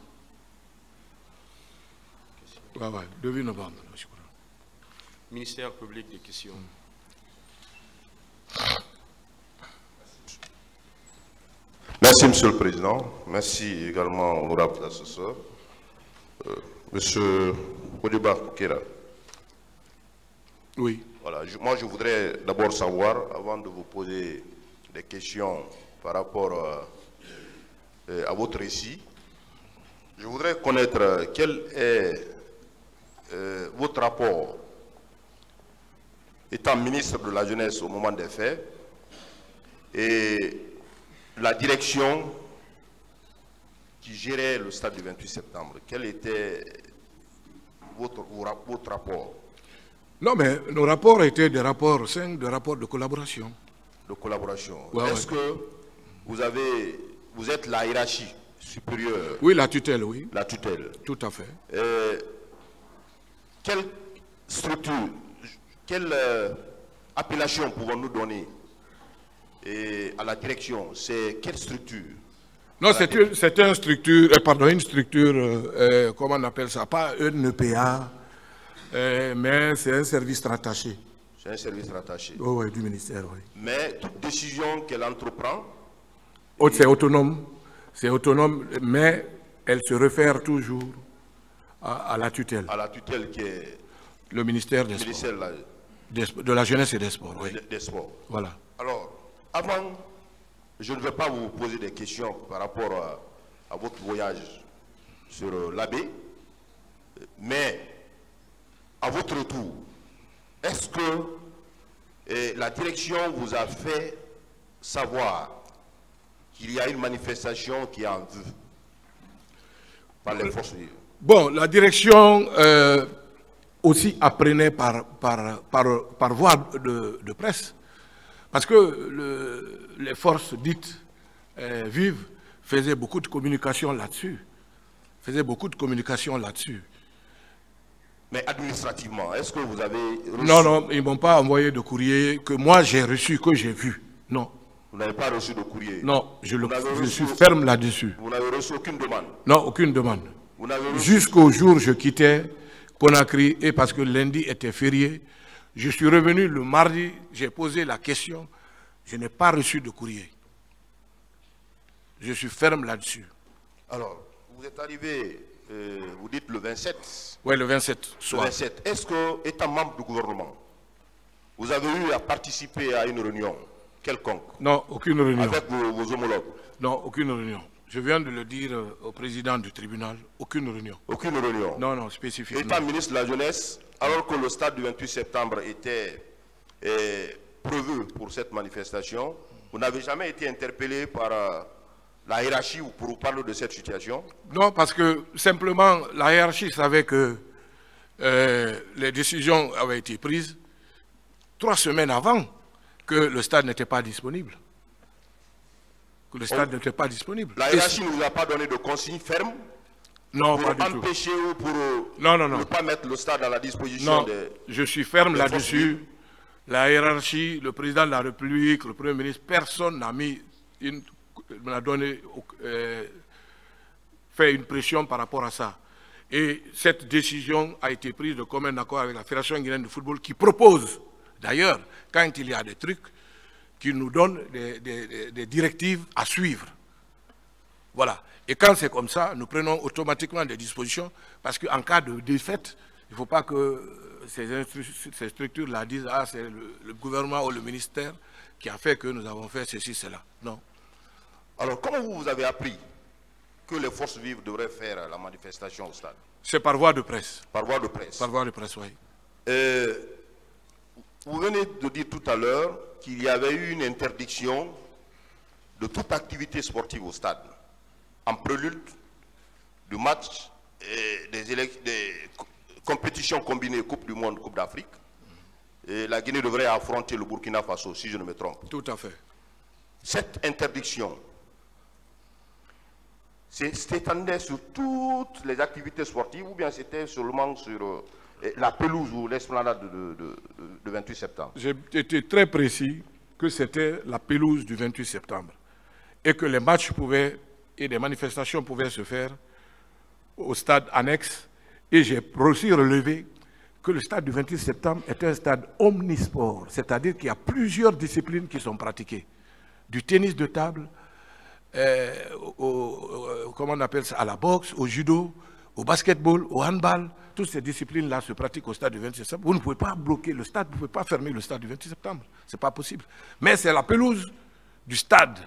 Ouais, début novembre, je crois. Ministère public des questions. Merci, Monsieur le Président. Merci également, honorable assesseur. Monsieur Odiba Koukera. Oui. Voilà, moi, je voudrais d'abord savoir, avant de vous poser des questions par rapport à votre récit, je voudrais connaître quel est votre rapport étant ministre de la Jeunesse au moment des faits et la direction qui gérait le stade du 28 septembre. Quel était votre rapport? Non, mais nos rapports étaient des rapports sains, des rapports de collaboration. De collaboration. Ouais, Est-ce que vous êtes la hiérarchie supérieure? Oui, la tutelle, oui. La tutelle. Tout à fait. Quelle structure, quelle appellation pouvons-nous donner à la direction? C'est quelle structure? Non, c'est une structure, une structure, comment on appelle ça? Pas une EPA, mais c'est un service rattaché. C'est un service rattaché. Oh, oui, du ministère, oui. Mais toute décision qu'elle entreprend? C'est autonome. C'est autonome, mais elle se réfère toujours à la tutelle. À la tutelle qui est... Le ministère des Sports. De la Jeunesse et des Sports, oui. Des Sports. Voilà. Alors, avant, je ne vais pas vous poser des questions par rapport à votre voyage sur l'Abbé, mais à votre retour, est-ce que la direction vous a fait savoir qu'il y a une manifestation qui est en vue par les forces vives? Bon, la direction aussi apprenait par voie de presse, parce que les forces dites vives faisaient beaucoup de communication là-dessus. Mais administrativement, est-ce que vous avez reçu... Non, ils ne m'ont pas envoyé de courrier que moi j'ai reçu, que j'ai vu. Non. Vous n'avez pas reçu de courrier? Non, je suis ferme là-dessus. Vous n'avez reçu aucune demande? Non, aucune demande. Jusqu'au jour où je quittais Conakry, et parce que lundi était férié, je suis revenu le mardi, j'ai posé la question, je n'ai pas reçu de courrier. Je suis ferme là-dessus. Alors, vous êtes arrivé, vous dites le 27. Oui, le 27 soir. Le 27. Est-ce que, étant membre du gouvernement, vous avez eu à participer à une réunion quelconque? Non, aucune réunion. Avec vos homologues? Non, aucune réunion. Je viens de le dire au président du tribunal, aucune réunion. Aucune réunion? Non, non, spécifiquement. Étant ministre de la Jeunesse, alors que le stade du 28 septembre était prévu pour cette manifestation, vous n'avez jamais été interpellé par la hiérarchie pour vous parler de cette situation? Non, parce que simplement la hiérarchie savait que les décisions avaient été prises 3 semaines avant que le stade n'était pas disponible. Que le stade n'était pas disponible. La hiérarchie ne vous a pas donné de consignes fermes? Non, pour pas du tout. empêcher ou pour ne pas mettre le stade à la disposition des... Je suis ferme là-dessus. La hiérarchie, le président de la République, le Premier ministre, personne n'a fait une pression par rapport à ça. Et cette décision a été prise de commun accord avec la Fédération guinéenne de football qui propose, d'ailleurs, quand il y a des trucs, qui nous donne des directives à suivre. Voilà. Et quand c'est comme ça, nous prenons automatiquement des dispositions, parce qu'en cas de défaite, il ne faut pas que ces structures-là disent « Ah, c'est le gouvernement ou le ministère qui a fait que nous avons fait ceci, cela ». Non. Alors, comment vous avez appris que les forces vives devraient faire la manifestation au stade? C'est par voie de presse. Par voie de presse? Par voie de presse, oui. Vous venez de dire tout à l'heure qu'il y avait eu une interdiction de toute activité sportive au stade, en prélude du match et des compétitions combinées Coupe du Monde, Coupe d'Afrique. Et la Guinée devrait affronter le Burkina Faso, si je ne me trompe. Tout à fait. Cette interdiction s'étendait sur toutes les activités sportives ou bien c'était seulement sur la pelouse ou l'esplanade de 28 septembre? J'ai été très précis que c'était la pelouse du 28 septembre et que les matchs pouvaient et des manifestations pouvaient se faire au stade annexe. Et j'ai aussi relevé que le stade du 28 septembre est un stade omnisport, c'est-à-dire qu'il y a plusieurs disciplines qui sont pratiquées. Du tennis de table, comment on appelle ça, à la boxe, au judo, au basketball, au handball. Toutes ces disciplines-là se pratiquent au stade du 28 septembre. Vous ne pouvez pas bloquer le stade, vous ne pouvez pas fermer le stade du 28 septembre. Ce n'est pas possible. Mais c'est la pelouse du stade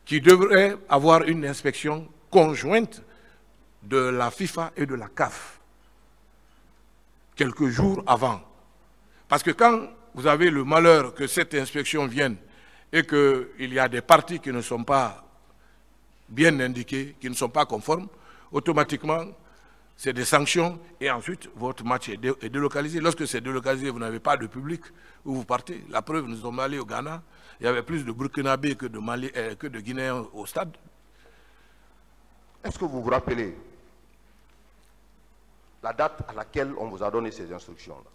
qui devrait avoir une inspection conjointe de la FIFA et de la CAF, quelques jours avant. Parce que quand vous avez le malheur que cette inspection vienne et qu'il y a des parties qui ne sont pas bien indiquées, qui ne sont pas conformes, automatiquement, c'est des sanctions et ensuite votre match est délocalisé. Lorsque c'est délocalisé, vous n'avez pas de public où vous partez. La preuve, nous sommes allés au Ghana, il y avait plus de Burkinabés que de Guinéens au stade. Est-ce que vous vous rappelez la date à laquelle on vous a donné ces instructions-là?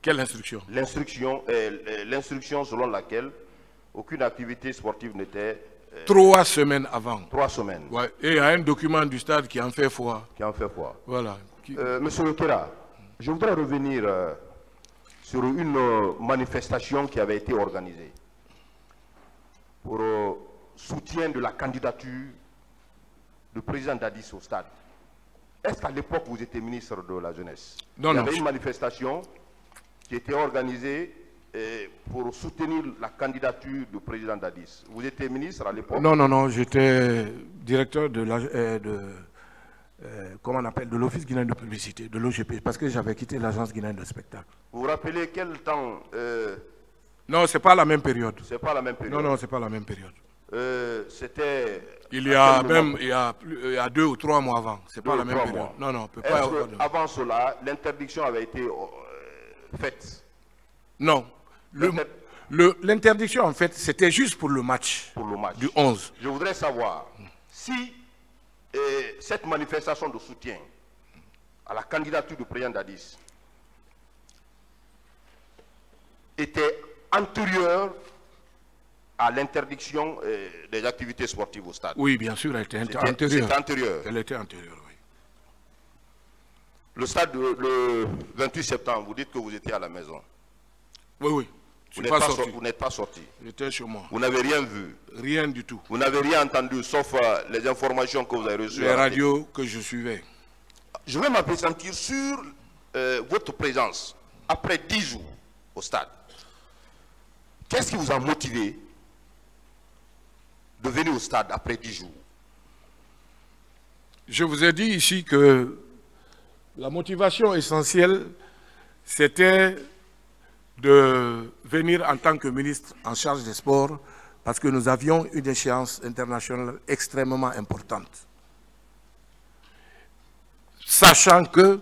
Quelle instruction? L'instruction selon laquelle aucune activité sportive n'était... 3 semaines avant. 3 semaines. Ouais. Et il y a un document du stade qui en fait foi. Qui en fait foi. Voilà. Monsieur Lekera, je voudrais revenir sur une manifestation qui avait été organisée pour soutien de la candidature du président Dadis au stade. Est-ce qu'à l'époque, vous étiez ministre de la Jeunesse? Non, il y avait une manifestation qui était organisée pour soutenir la candidature du président Dadis. Vous étiez ministre à l'époque? Non, non, non, j'étais directeur de comment on appelle, de l'Office guinéen de publicité, de l'OGP, parce que j'avais quitté l'agence guinéenne de spectacle. Vous vous rappelez quel temps Non, c'est pas la même période. C'est pas la même période. Non, non, c'est pas la même période. C'était... Il y a même, il y a 2 ou 3 mois avant. C'est pas la même période. Non, non, on peut pas. Avant cela, l'interdiction avait été faite? Non. L'interdiction, en fait, c'était juste pour le match. Pour le match. Du 11. Je voudrais savoir si cette manifestation de soutien à la candidature du président Dadis était antérieure à l'interdiction des activités sportives au stade. Oui, bien sûr, elle était antérieure. C'était antérieur. Elle était antérieure, oui. Le stade le 28 septembre, vous dites que vous étiez à la maison. Oui, oui. Je suis pas sorti. Vous n'êtes pas sorti. J'étais chez moi. Vous n'avez rien vu. Rien du tout. Vous n'avez rien entendu, sauf les informations que vous avez reçues. Les radios que je suivais. Je vais m'appesantir sur votre présence après 10 jours au stade. Qu'est-ce qui vous a motivé de venir au stade après 10 jours? Je vous ai dit ici que la motivation essentielle, c'était de venir en tant que ministre en charge des sports parce que nous avions une échéance internationale extrêmement importante. Sachant que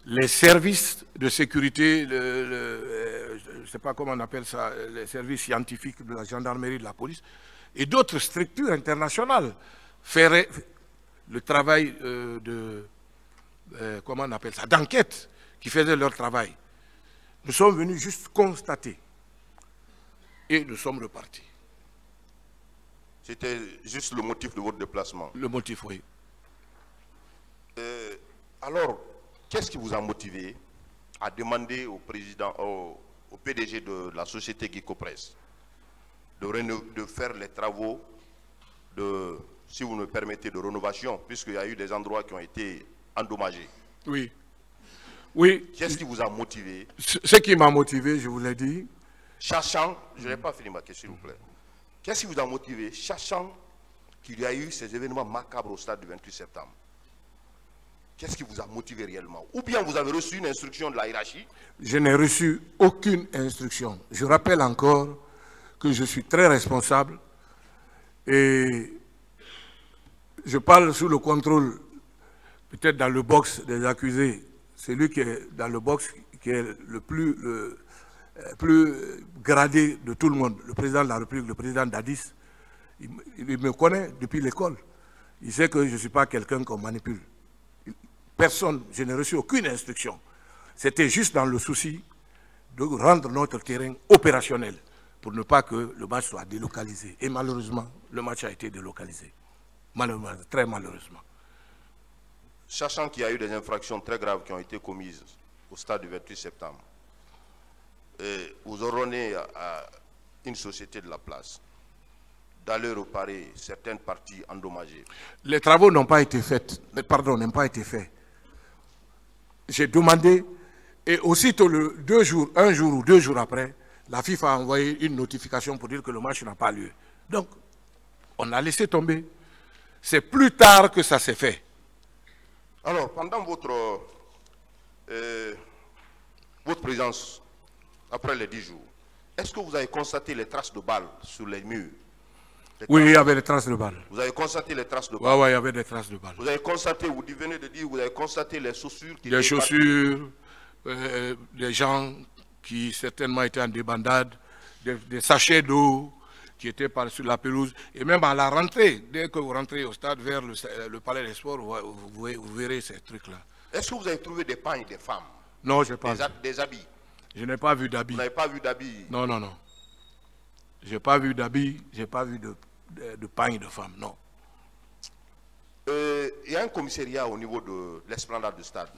les services de sécurité, je ne sais pas comment on appelle ça, les services scientifiques de la gendarmerie, de la police, et d'autres structures internationales feraient le travail comment on appelle ça, d'enquête, qui faisaient leur travail. Nous sommes venus juste constater et nous sommes repartis. C'était juste le motif de votre déplacement? Le motif, oui. Alors, qu'est-ce qui vous a motivé à demander au président, au PDG de la société Guico-Presse de faire les travaux de, si vous me permettez, de rénovation, puisqu'il y a eu des endroits qui ont été endommagés? Oui. Oui. Qu'est-ce qui vous a motivé? Ce qui m'a motivé, je vous l'ai dit. Sachant, je n'ai pas fini ma question, s'il vous plaît. Qu'est-ce qui vous a motivé, sachant qu'il y a eu ces événements macabres au stade du 28 septembre? Qu'est-ce qui vous a motivé réellement? Ou bien vous avez reçu une instruction de la hiérarchie? Je n'ai reçu aucune instruction. Je rappelle encore que je suis très responsable et je parle sous le contrôle, peut-être dans le box des accusés. C'est lui qui est dans le box qui est le plus gradé de tout le monde. Le président de la République, le président d'Addis, il me connaît depuis l'école. Il sait que je ne suis pas quelqu'un qu'on manipule. Personne, je n'ai reçu aucune instruction. C'était juste dans le souci de rendre notre terrain opérationnel pour ne pas que le match soit délocalisé. Et malheureusement, le match a été délocalisé. Malheureusement, très malheureusement. Sachant qu'il y a eu des infractions très graves qui ont été commises au stade du 28 septembre, vous ordonnez à une société de la place d'aller réparer certaines parties endommagées. Les travaux n'ont pas été faits, n'ont pas été faits. J'ai demandé, et aussitôt un jour ou deux jours après, la FIFA a envoyé une notification pour dire que le match n'a pas lieu. Donc, on a laissé tomber. C'est plus tard que ça s'est fait. Alors, pendant votre présence, après les 10 jours, est-ce que vous avez constaté les traces de balles sur les murs? Oui, il y avait des traces de balles. Vous avez constaté les traces de balles? Oui, il y avait des traces de balles. Vous avez constaté, vous venez de dire, vous avez constaté les chaussures qui... Les chaussures, des gens qui certainement étaient en débandade, des sachets d'eau qui étaient sur la pelouse. Et même à la rentrée, dès que vous rentrez au stade vers le palais des sports, vous verrez ces trucs-là. Est-ce que vous avez trouvé des pagnes des femmes? Non, je n'ai pas vu. Des habits? Je n'ai pas vu d'habits. Vous n'avez pas vu d'habits? Non, non, non. Je n'ai pas vu d'habits, je n'ai pas vu de pagnes de femmes, non. Il y a un commissariat au niveau de l'esplanade du stade.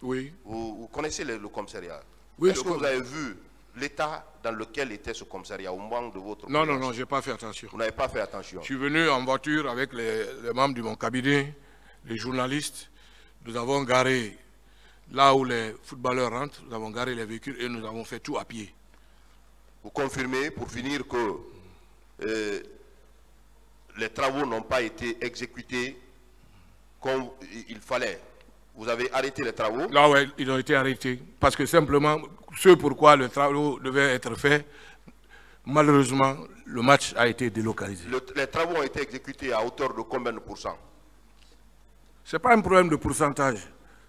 Oui. Vous connaissez le commissariat? Oui. Est-ce que vous avez vu l'état dans lequel était ce commissariat au moment de votre... Non, non, non, je n'ai pas fait attention. Vous n'avez pas fait attention? Je suis venu en voiture avec les membres de mon cabinet, les journalistes. Nous avons garé là où les footballeurs rentrent, nous avons garé les véhicules et nous avons fait tout à pied. Vous confirmez, pour finir, que les travaux n'ont pas été exécutés comme il fallait? Vous avez arrêté les travaux? Là, oui, ils ont été arrêtés. Parce que simplement, ce pourquoi le travaux devait être fait, malheureusement, le match a été délocalisé. Les travaux ont été exécutés à hauteur de combien de pourcents? Ce n'est pas un problème de pourcentage.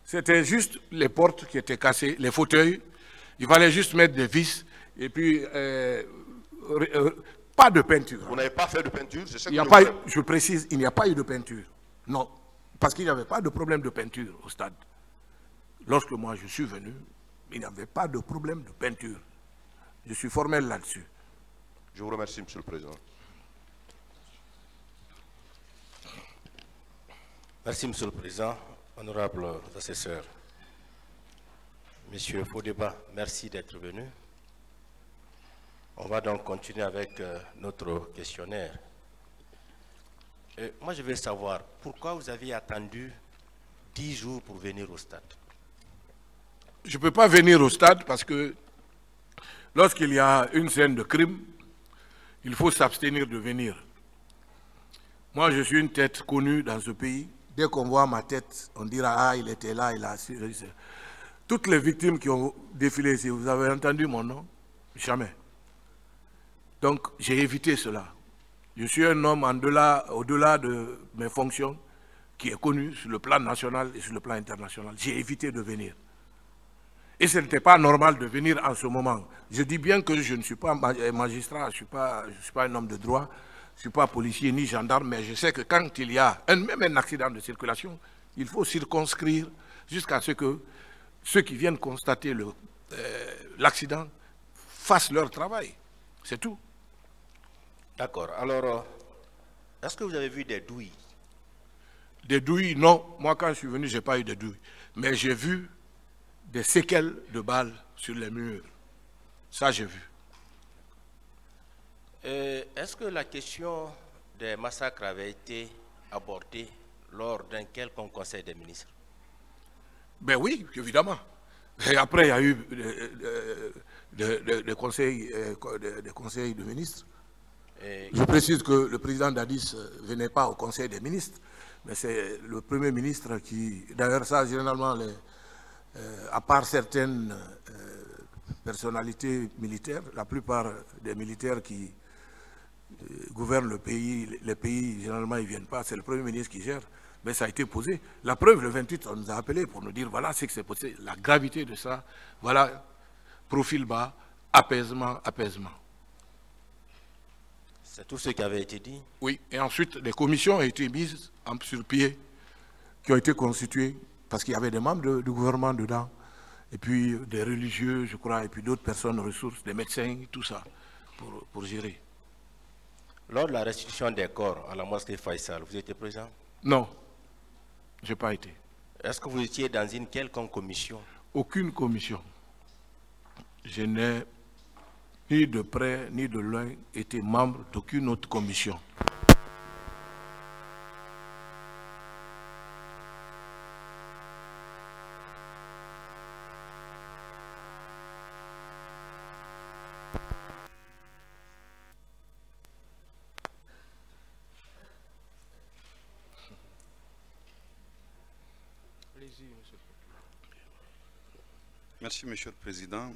C'était juste les portes qui étaient cassées, les fauteuils. Il fallait juste mettre des vis et puis pas de peinture. Vous n'avez pas fait de peinture? Je précise, il n'y a pas eu de peinture. Non. Parce qu'il n'y avait pas de problème de peinture au stade. Lorsque moi je suis venu, il n'y avait pas de problème de peinture. Je suis formel là-dessus. Je vous remercie, Monsieur le Président. Merci, Monsieur le Président. Honorables assesseurs. Monsieur Fodeba, merci d'être venu. On va donc continuer avec notre questionnaire. Moi, je veux savoir, pourquoi vous avez attendu 10 jours pour venir au stade? Je ne peux pas venir au stade parce que lorsqu'il y a une scène de crime, il faut s'abstenir de venir. Moi, je suis une tête connue dans ce pays. Dès qu'on voit ma tête, on dira « Ah, il était là, il a assuré. » Toutes les victimes qui ont défilé ici, vous avez entendu mon nom? Jamais. Donc, j'ai évité cela. Je suis un homme au-delà de mes fonctions, qui est connu sur le plan national et sur le plan international. J'ai évité de venir. Et ce n'était pas normal de venir en ce moment. Je dis bien que je ne suis pas magistrat, je ne suis pas un homme de droit, je ne suis pas policier ni gendarme, mais je sais que quand il y a même un accident de circulation, il faut circonscrire jusqu'à ce que ceux qui viennent constater l'accident fassent leur travail. C'est tout. D'accord. Alors, est-ce que vous avez vu des douilles? Des douilles, non. Moi, quand je suis venu, je n'ai pas eu de douilles. Mais j'ai vu des séquelles de balles sur les murs. Ça, j'ai vu. Est-ce que la question des massacres avait été abordée lors d'un quelconque conseil des ministres? Ben oui, évidemment. Et après, il y a eu des conseils de ministres. Je précise que le président Dadis ne venait pas au conseil des ministres, mais c'est le premier ministre qui... D'ailleurs, ça, généralement, à part certaines personnalités militaires, la plupart des militaires qui gouvernent le pays, les pays, généralement, ils ne viennent pas. C'est le premier ministre qui gère. Mais ça a été posé. La preuve, le 28, on nous a appelés pour nous dire, voilà ce que c'est posé, la gravité de ça, voilà, profil bas, apaisement, apaisement. C'est tout ce qui avait été dit? Oui, et ensuite, des commissions ont été mises sur pied, qui ont été constituées, parce qu'il y avait des membres du gouvernement dedans, et puis des religieux, je crois, et puis d'autres personnes ressources, des médecins, tout ça, pour gérer. Lors de la restitution des corps à la mosquée Faisal, vous étiez présent? Non. Je n'ai pas été. Est-ce que vous étiez dans une quelconque commission? Aucune commission. Je n'ai ni de près ni de loin été membre d'aucune autre commission. Merci, Monsieur le Président.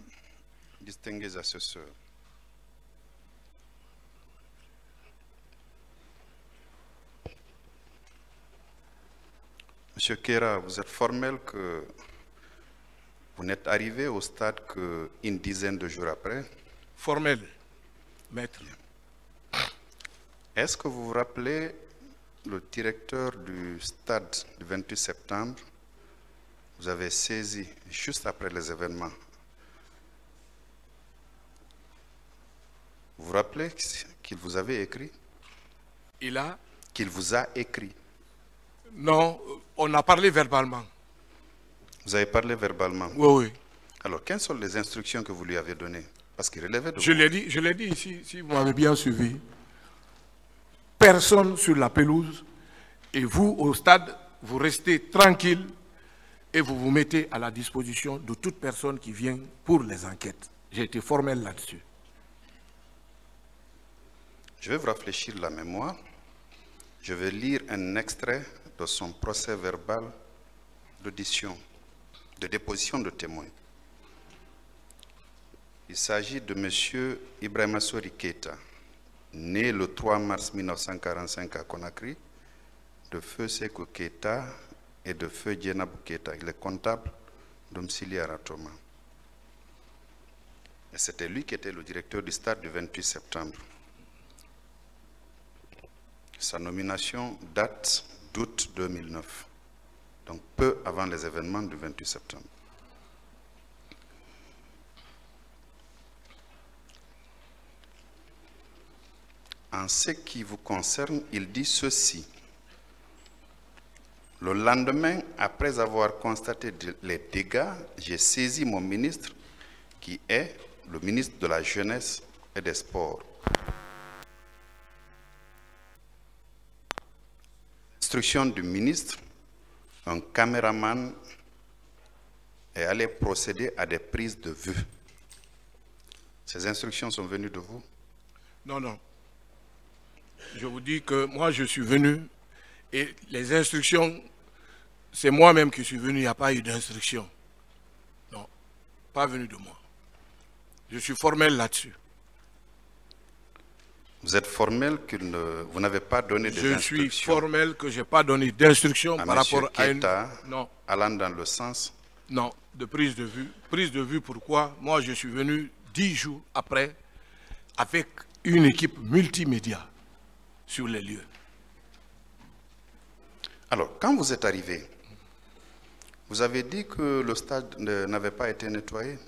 Distingués assesseurs. Monsieur Kera, vous êtes formel que vous n'êtes arrivé au stade qu'une dizaine de jours après. Formel, maître. Est-ce que vous vous rappelez le directeur du stade du 28 septembre? Vous avez saisi juste après les événements. Vous vous rappelez qu'il vous avait écrit? Qu'il vous a écrit? Non, on a parlé verbalement. Vous avez parlé verbalement? Oui, oui. Alors, quelles sont les instructions que vous lui avez données? Parce qu'il relevait de vous. Je l'ai dit ici, si vous m'avez bien suivi. Personne sur la pelouse, et vous, au stade, vous restez tranquille et vous vous mettez à la disposition de toute personne qui vient pour les enquêtes. J'ai été formel là-dessus. Je vais vous rafraîchir la mémoire. Je vais lire un extrait de son procès verbal d'audition, de déposition de témoins. Il s'agit de M. Ibrahima Sori Keita, né le 3 mars 1945 à Conakry, de feu Sekou Keita et de feu Djenabou Keita. Il est comptable domiciliaire à Toma. Et c'était lui qui était le directeur du stade du 28 septembre. Sa nomination date d'août 2009, donc peu avant les événements du 28 septembre. En ce qui vous concerne, il dit ceci. Le lendemain, après avoir constaté les dégâts, j'ai saisi mon ministre, qui est le ministre de la Jeunesse et des Sports. Instruction du ministre, un caméraman est allé procéder à des prises de vue. Ces instructions sont venues de vous? Non, non. Je vous dis que moi, je suis venu et les instructions, c'est moi-même qui suis venu, il n'y a pas eu d'instruction. Non, pas venu de moi. Je suis formel là-dessus. Vous êtes formel que vous n'avez pas donné des instructions? Je suis formel que je n'ai pas donné d'instructions par rapport à une... Non. Allant dans le sens? Non, de prise de vue. Prise de vue, pourquoi? Moi, je suis venu 10 jours après avec une équipe multimédia sur les lieux. Alors, quand vous êtes arrivé, vous avez dit que le stade n'avait pas été nettoyé?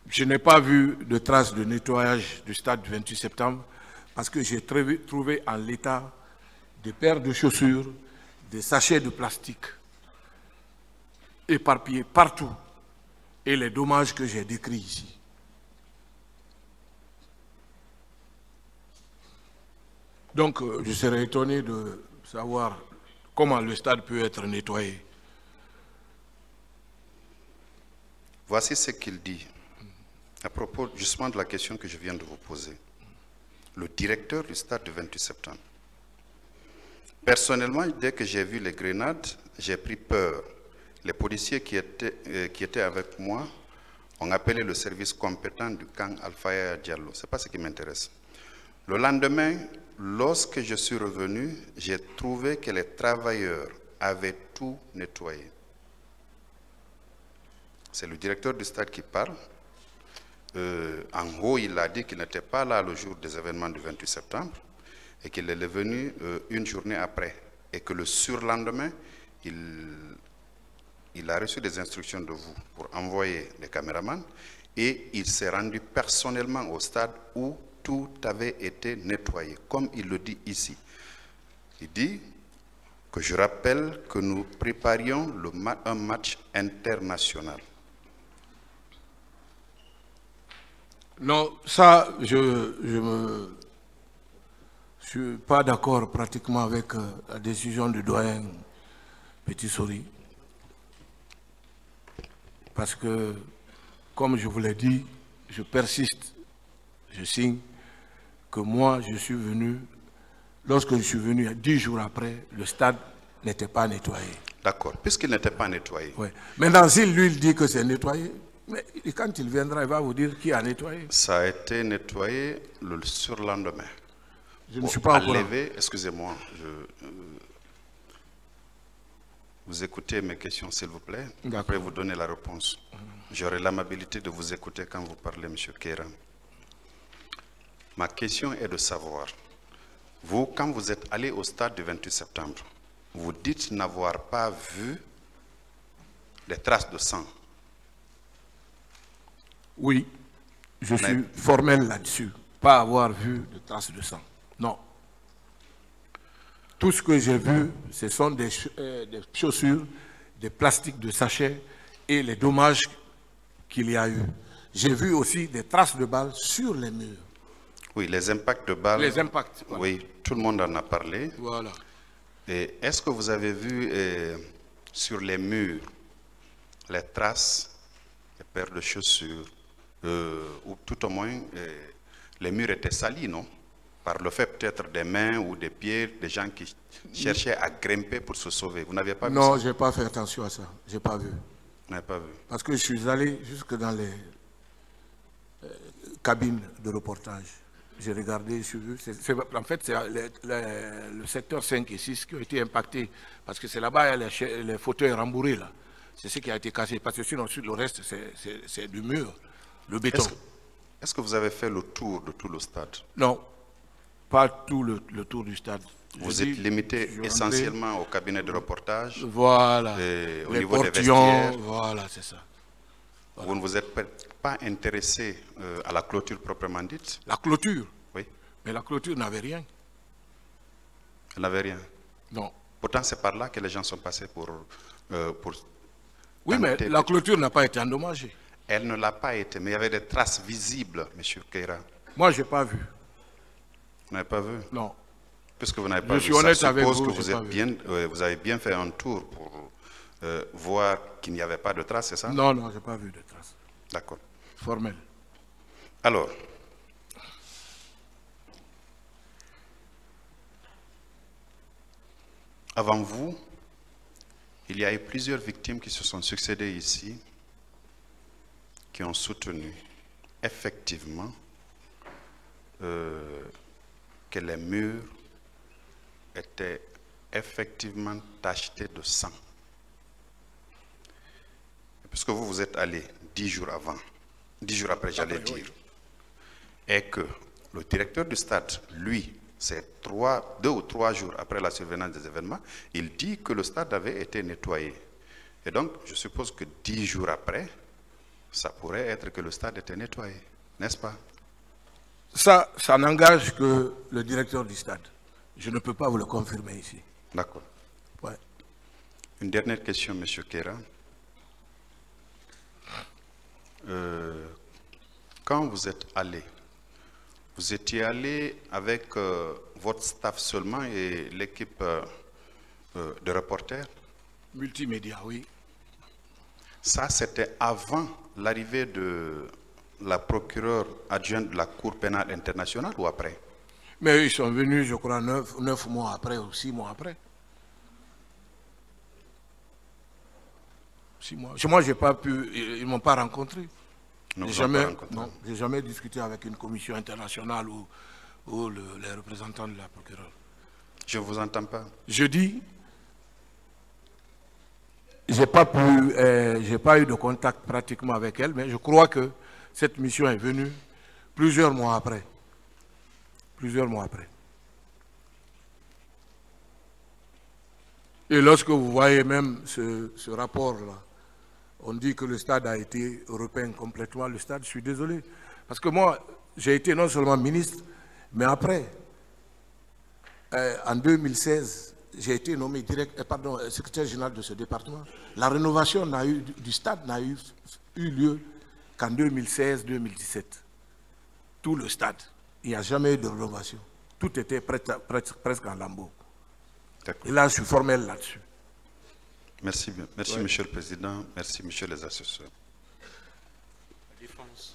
Je n'ai pas vu de traces de nettoyage du stade du 28 septembre parce que j'ai trouvé en l'état des paires de chaussures, des sachets de plastique éparpillés partout et les dommages que j'ai décrits ici. Donc, je serais étonné de savoir comment le stade peut être nettoyé. Voici ce qu'il dit à propos justement de la question que je viens de vous poser. Le directeur du stade du 28 septembre. Personnellement, dès que j'ai vu les grenades, j'ai pris peur. Les policiers qui étaient avec moi ont appelé le service compétent du camp Alpha Diallo. Ce n'est pas ce qui m'intéresse. Le lendemain, lorsque je suis revenu, j'ai trouvé que les travailleurs avaient tout nettoyé. C'est le directeur du stade qui parle. En haut, il a dit qu'il n'était pas là le jour des événements du 28 septembre et qu'il est venu une journée après. Et que le surlendemain, il a reçu des instructions de vous pour envoyer des caméramans et il s'est rendu personnellement au stade où tout avait été nettoyé, comme il le dit ici. Il dit que je rappelle que nous préparions un match international. Non, ça, je ne suis pas d'accord pratiquement avec la décision du doyen Petit Sori. Parce que, comme je vous l'ai dit, je persiste, je signe que moi, je suis venu, lorsque je suis venu 10 jours après, le stade n'était pas nettoyé. D'accord, puisqu'il n'était pas nettoyé. Ouais. Maintenant, s'il lui dit que c'est nettoyé, mais quand il viendra, il va vous dire qui a nettoyé. Ça a été nettoyé le surlendemain. Je ne suis pas au courant. Excusez-moi, vous écoutez mes questions, s'il vous plaît. Après, vous donnez la réponse. J'aurai l'amabilité de vous écouter quand vous parlez, M. Kéran. Ma question est de savoir, vous, quand vous êtes allé au stade du 28 septembre, vous dites n'avoir pas vu des traces de sang. Oui, je suis formel là-dessus. Pas avoir vu de traces de sang. Non. Tout ce que j'ai vu, ce sont des chaussures, des plastiques de sachets et les dommages qu'il y a eu. J'ai vu aussi des traces de balles sur les murs. Oui, les impacts de balles. Les impacts. Voilà. Oui, tout le monde en a parlé. Voilà. Et est-ce que vous avez vu sur les murs les traces, les paires de chaussures, ou tout au moins les murs étaient salis, non? Par le fait peut-être des mains ou des pieds, des gens qui cherchaient à grimper pour se sauver. Vous n'aviez pas vu ça? Non, je n'ai pas fait attention à ça. Je n'ai pas vu. Vous n'avez pas vu? Parce que je suis allé jusque dans les cabines de reportage. J'ai regardé, j'ai vu. En fait, c'est le secteur 5 et 6 qui ont été impactés. Parce que c'est là-bas, il y a les fauteuils rembourrés, là. C'est ce qui a été cassé. Parce que sinon, le reste, c'est du mur, le béton. Est-ce que vous avez fait le tour de tout le stade? Non, pas tout le tour du stade. Vous êtes limité essentiellement au cabinet de reportage? Voilà. Et au les niveau portillons, des vestiaires? Voilà, c'est ça. Voilà. Vous ne vous êtes pas intéressé à la clôture proprement dite? La clôture? Oui. Mais la clôture n'avait rien. Elle n'avait rien? Non. Pourtant, c'est par là que les gens sont passés pour oui, mais la clôture n'a pas été endommagée. Elle ne l'a pas été, mais il y avait des traces visibles, M. Keïta. Moi, je n'ai pas vu. Vous n'avez pas vu? Non. Puisque vous n'avez pas vu, suis honnête ça avec suppose vous, que j'ai pas vu. vous avez bien fait un tour pour voir qu'il n'y avait pas de traces, c'est ça? Non, non, je n'ai pas vu de traces. D'accord. Formelles. Alors, avant vous, il y a eu plusieurs victimes qui se sont succédées ici, qui ont soutenu effectivement que les murs étaient effectivement tachetés de sang. Puisque vous vous êtes allé 10 jours avant, 10 jours après, j'allais dire, et que le directeur du stade, lui, c'est 2 ou 3 jours après la survenance des événements, il dit que le stade avait été nettoyé. Et donc, je suppose que 10 jours après, ça pourrait être que le stade était nettoyé, n'est-ce pas? Ça n'engage que le directeur du stade. Je ne peux pas vous le confirmer ici. D'accord. Ouais. Une dernière question, M. Keïta. Quand vous êtes allé, vous étiez allé avec votre staff seulement et l'équipe de reporters? Multimédia, oui. Ça, c'était avant l'arrivée de la procureure adjointe de la Cour pénale internationale ou après? Mais ils sont venus, je crois, 9 mois après ou 6 mois après. 6 mois. Moi, j'ai pas pu, ils ne m'ont pas rencontré. J'ai jamais discuté avec une commission internationale ou les représentants de la procureure. Je ne vous entends pas. Je dis, j'ai pas eu de contact pratiquement avec elle, mais je crois que cette mission est venue plusieurs mois après. Plusieurs mois après. Et lorsque vous voyez même ce rapport-là, on dit que le stade a été repeint complètement. Le stade, je suis désolé. Parce que moi, j'ai été non seulement ministre, mais après, en 2016, j'ai été nommé secrétaire général de ce département. La rénovation du stade n'a eu lieu qu'en 2016-2017. Tout le stade. Il n'y a jamais eu de rénovation. Tout était presque en lambeaux. Et là, je suis formel là-dessus. Merci, merci ouais. Monsieur le Président, merci Monsieur les assesseurs. La défense.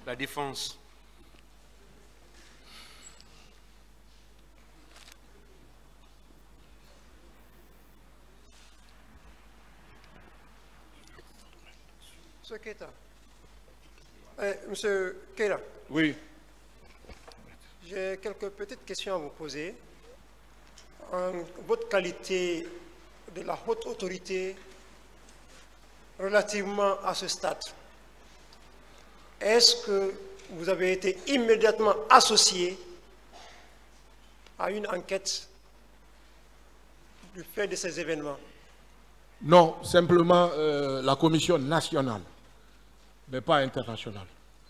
La défense. Monsieur Keïta. Monsieur Keïta. Oui. J'ai quelques petites questions à vous poser. En votre qualité de la haute autorité relativement à ce stade, est-ce que vous avez été immédiatement associé à une enquête du fait de ces événements? Non, simplement la commission nationale, mais pas internationale.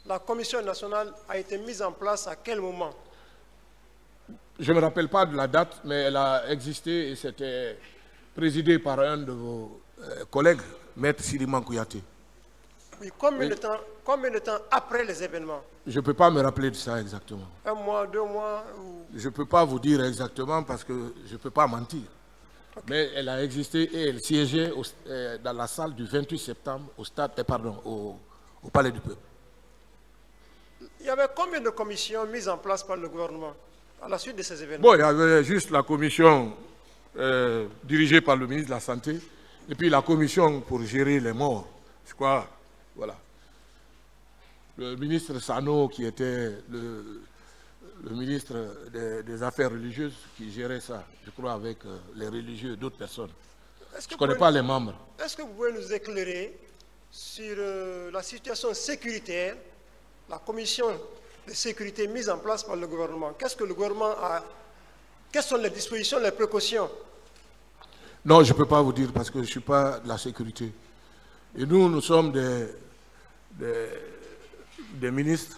La commission nationale a été mise en place à quel moment? Je ne me rappelle pas de la date, mais elle a existé et c'était présidé par un de vos collègues, Maître Siliman Kouyaté. Oui, combien de temps après les événements? Je ne peux pas me rappeler de ça exactement. 1 mois, 2 mois ou... Je ne peux pas vous dire exactement parce que je ne peux pas mentir. Okay. Mais elle a existé et elle siégeait dans la salle du 28 septembre au Palais du Peuple. Il y avait combien de commissions mises en place par le gouvernement à la suite de ces événements? Bon, il y avait juste la commission dirigée par le ministre de la Santé et puis la commission pour gérer les morts. Je crois, voilà. Le ministre Sano, qui était le ministre des Affaires religieuses, qui gérait ça, je crois, avec les religieux et d'autres personnes. Je ne connais pas les membres. Est-ce que vous pouvez nous éclairer sur la situation sécuritaire, la commission de sécurité mise en place par le gouvernement? Qu'est-ce que le gouvernement a? Quelles sont les dispositions, les précautions? Non, je ne peux pas vous dire parce que je ne suis pas de la sécurité. Et nous sommes des ministres,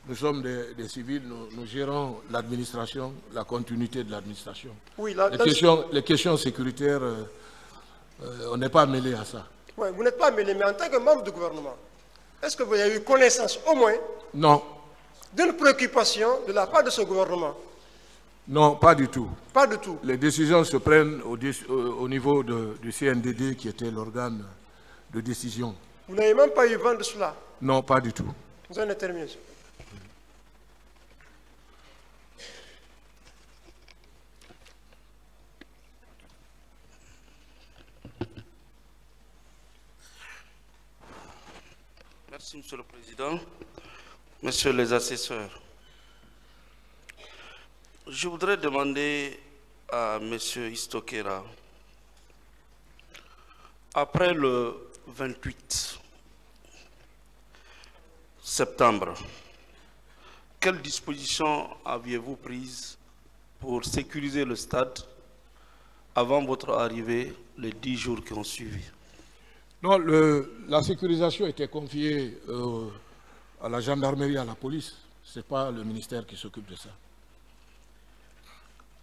nous sommes des civils, nous gérons l'administration, la continuité de l'administration. Oui, les questions sécuritaires, on n'est pas mêlé à ça. Ouais, vous n'êtes pas mêlé, mais en tant que membre du gouvernement, est-ce que vous avez eu connaissance au moins Non. d'une préoccupation de la part de ce gouvernement? Non, pas du tout. Pas du tout. Les décisions se prennent au niveau du CNDD qui était l'organe de décision. Vous n'avez même pas eu vent de cela? Non, pas du tout. Vous en êtes terminé. Merci, Monsieur le Président. Messieurs les assesseurs, je voudrais demander à Monsieur Istokera, après le 28 septembre, quelles dispositions aviez-vous prises pour sécuriser le stade avant votre arrivée les 10 jours qui ont suivi? Non, la sécurisation était confiée à la gendarmerie, à la police. Ce n'est pas le ministère qui s'occupe de ça.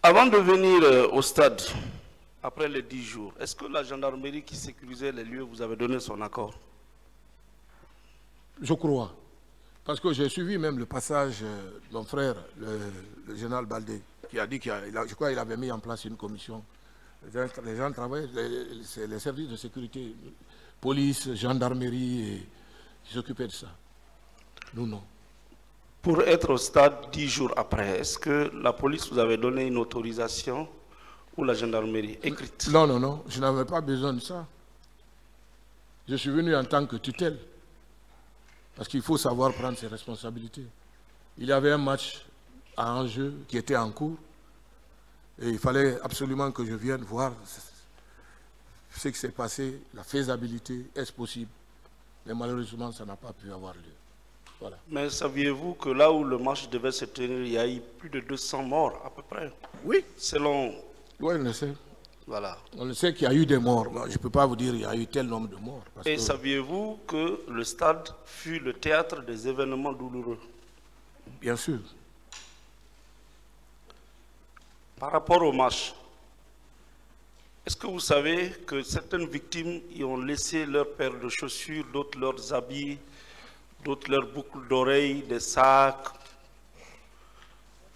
Avant de venir au stade, après les 10 jours, est-ce que la gendarmerie qui sécurisait les lieux vous avait donné son accord? Je crois. Parce que j'ai suivi même le passage de mon frère, le général Baldé, qui a dit je crois qu'il avait mis en place une commission. Les gens travaillent, c'est les services de sécurité, police, gendarmerie, qui s'occupaient de ça. Nous, non. Pour être au stade 10 jours après, est-ce que la police vous avait donné une autorisation ou la gendarmerie écrite? Non, non, non, je n'avais pas besoin de ça. Je suis venu en tant que tutelle. Parce qu'il faut savoir prendre ses responsabilités. Il y avait un match à enjeu qui était en cours. Et il fallait absolument que je vienne voir ce qui s'est passé, la faisabilité, est-ce possible? Mais malheureusement, ça n'a pas pu avoir lieu. Voilà. Mais saviez-vous que là où le match devait se tenir, il y a eu plus de 200 morts à peu près? Oui. Selon... Oui, on le sait. Voilà. On le sait qu'il y a eu des morts. Je ne peux pas vous dire qu'il y a eu tel nombre de morts. Et saviez-vous que le stade fut le théâtre des événements douloureux? Bien sûr. Par rapport au match, est-ce que vous savez que certaines victimes y ont laissé leurs paires de chaussures, d'autres leurs habits, d'autres leurs boucles d'oreilles, des sacs?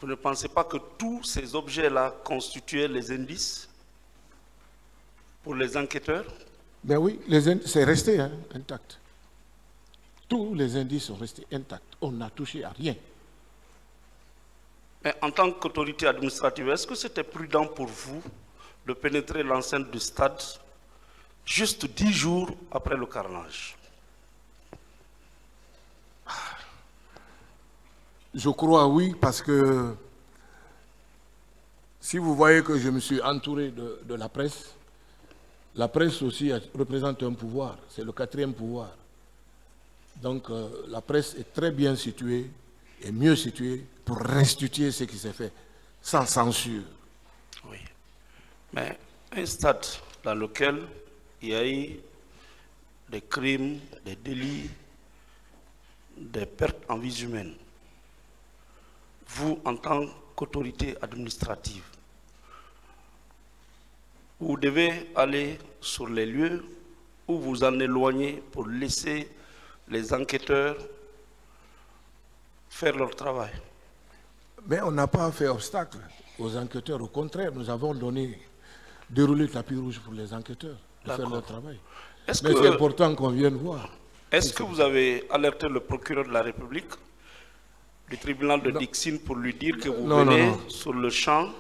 Vous ne pensez pas que tous ces objets-là constituaient les indices pour les enquêteurs? Ben oui, c'est resté intact. Tous les indices sont restés intacts. On n'a touché à rien. Mais en tant qu'autorité administrative, est-ce que c'était prudent pour vous de pénétrer l'enceinte du stade juste 10 jours après le carnage? Je crois oui, parce que si vous voyez que je me suis entouré de la presse aussi représente un pouvoir, c'est le 4e pouvoir. Donc la presse est très bien située et mieux située pour restituer ce qui s'est fait, sans censure. Oui. Mais un stade dans lequel il y a eu des crimes, des délits, des pertes en vies humaines, vous, en tant qu'autorité administrative, vous devez aller sur les lieux ou vous en éloigner pour laisser les enquêteurs faire leur travail. Mais on n'a pas fait obstacle aux enquêteurs. Au contraire, nous avons déroulé le tapis rouge pour les enquêteurs de faire leur travail. Mais c'est important qu'on vienne voir. Est-ce que vous avez alerté le procureur de la République du tribunal de Dixine pour lui dire que vous venez sur le champ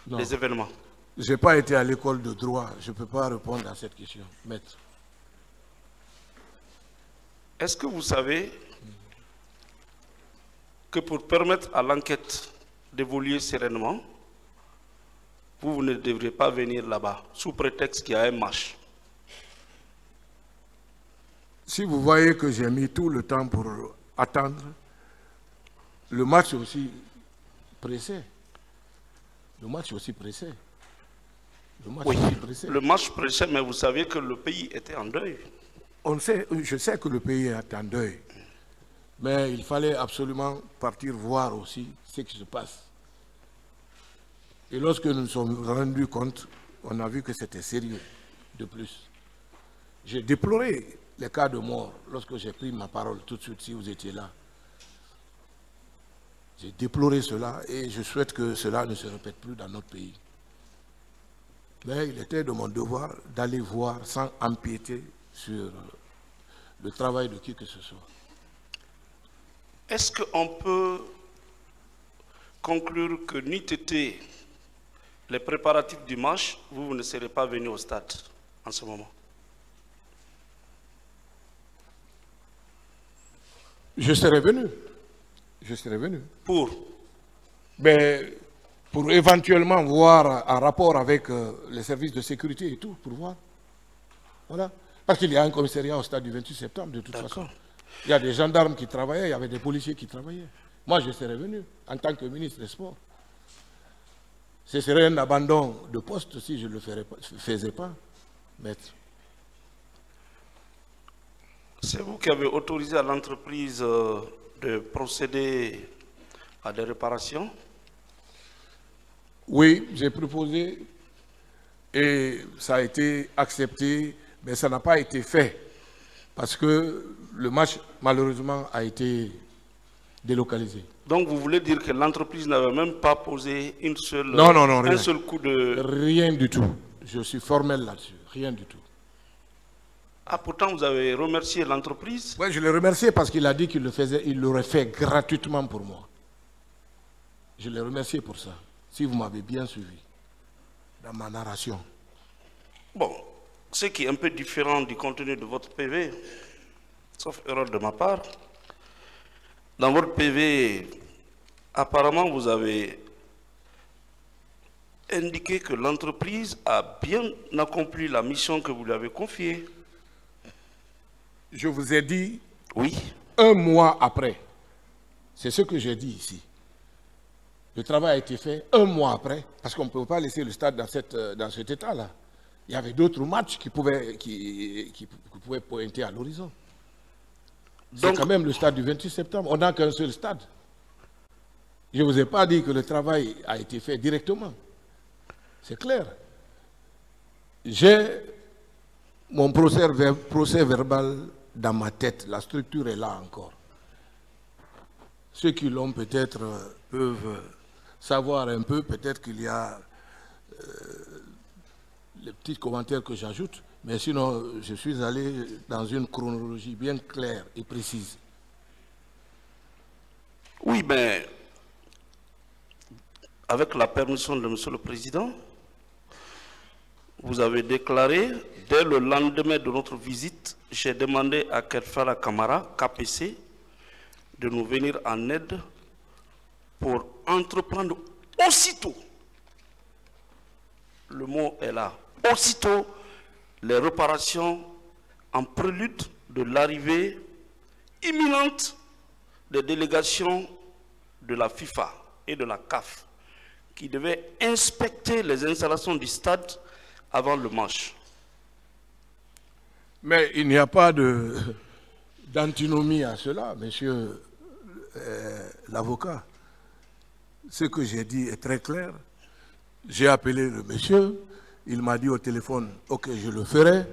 des événements? Je n'ai pas été à l'école de droit. Je ne peux pas répondre à cette question, maître. Est-ce que vous savez que pour permettre à l'enquête d'évoluer sereinement, vous ne devriez pas venir là-bas, sous prétexte qu'il y a un match? Si vous voyez que j'ai mis tout le temps pour attendre, le match aussi pressé. Le match aussi pressé. Le match pressé, mais vous savez que le pays était en deuil. Je sais que le pays est en deuil. Mais il fallait absolument partir voir aussi ce qui se passe. Et lorsque nous nous sommes rendus compte, on a vu que c'était sérieux, de plus. J'ai déploré les cas de mort lorsque j'ai pris ma parole tout de suite, si vous étiez là. J'ai déploré cela et je souhaite que cela ne se répète plus dans notre pays. Mais il était de mon devoir d'aller voir sans empiéter sur le travail de qui que ce soit. Est-ce qu'on peut conclure que n'eût été les préparatifs du match, vous ne serez pas venu au stade en ce moment? Je serais venu. Je serais venu. Pour? Mais pour éventuellement voir en rapport avec les services de sécurité et tout, pour voir. Voilà. Parce qu'il y a un commissariat au stade du 28 septembre, de toute façon. Il y a des gendarmes qui travaillaient, il y avait des policiers qui travaillaient. Moi, je serais venu en tant que ministre des Sports. Ce serait un abandon de poste si je ne le faisais pas, maître. C'est vous qui avez autorisé à l'entreprise de procéder à des réparations? Oui, j'ai proposé et ça a été accepté, mais ça n'a pas été fait parce que le match, malheureusement, a été délocalisé. Donc vous voulez dire que l'entreprise n'avait même pas posé un seul coup de... Rien du tout. Je suis formel là-dessus. Rien du tout. Ah, pourtant vous avez remercié l'entreprise? Oui, je l'ai remercié parce qu'il a dit qu'il le faisait, il l'aurait fait gratuitement pour moi. Je l'ai remercié pour ça, si vous m'avez bien suivi dans ma narration. Bon, ce qui est un peu différent du contenu de votre PV, sauf erreur de ma part, dans votre PV, apparemment vous avez indiqué que l'entreprise a bien accompli la mission que vous lui avez confiée. Je vous ai dit, oui, un mois après, c'est ce que j'ai dit ici. Le travail a été fait un mois après, parce qu'on ne peut pas laisser le stade dans cet état-là. Il y avait d'autres matchs qui pouvaient pointer à l'horizon. C'est quand même le stade du 28 septembre. On n'a qu'un seul stade. Je ne vous ai pas dit que le travail a été fait directement. C'est clair. J'ai mon procès verbal dans ma tête. La structure est là encore. Ceux qui l'ont peut-être peuvent savoir un peu. Peut-être qu'il y a les petits commentaires que j'ajoute. Mais sinon, je suis allé dans une chronologie bien claire et précise. Oui, mais avec la permission de M. le Président, vous avez déclaré, dès le lendemain de notre visite, j'ai demandé à Kerfara Kamara, KPC, de nous venir en aide pour entreprendre aussitôt, le mot est là, aussitôt, les réparations en prélude de l'arrivée imminente des délégations de la FIFA et de la CAF qui devaient inspecter les installations du stade avant le match. Mais il n'y a pas d'antinomie à cela, monsieur l'avocat. Ce que j'ai dit est très clair. J'ai appelé le monsieur, il m'a dit au téléphone, ok, je le ferai,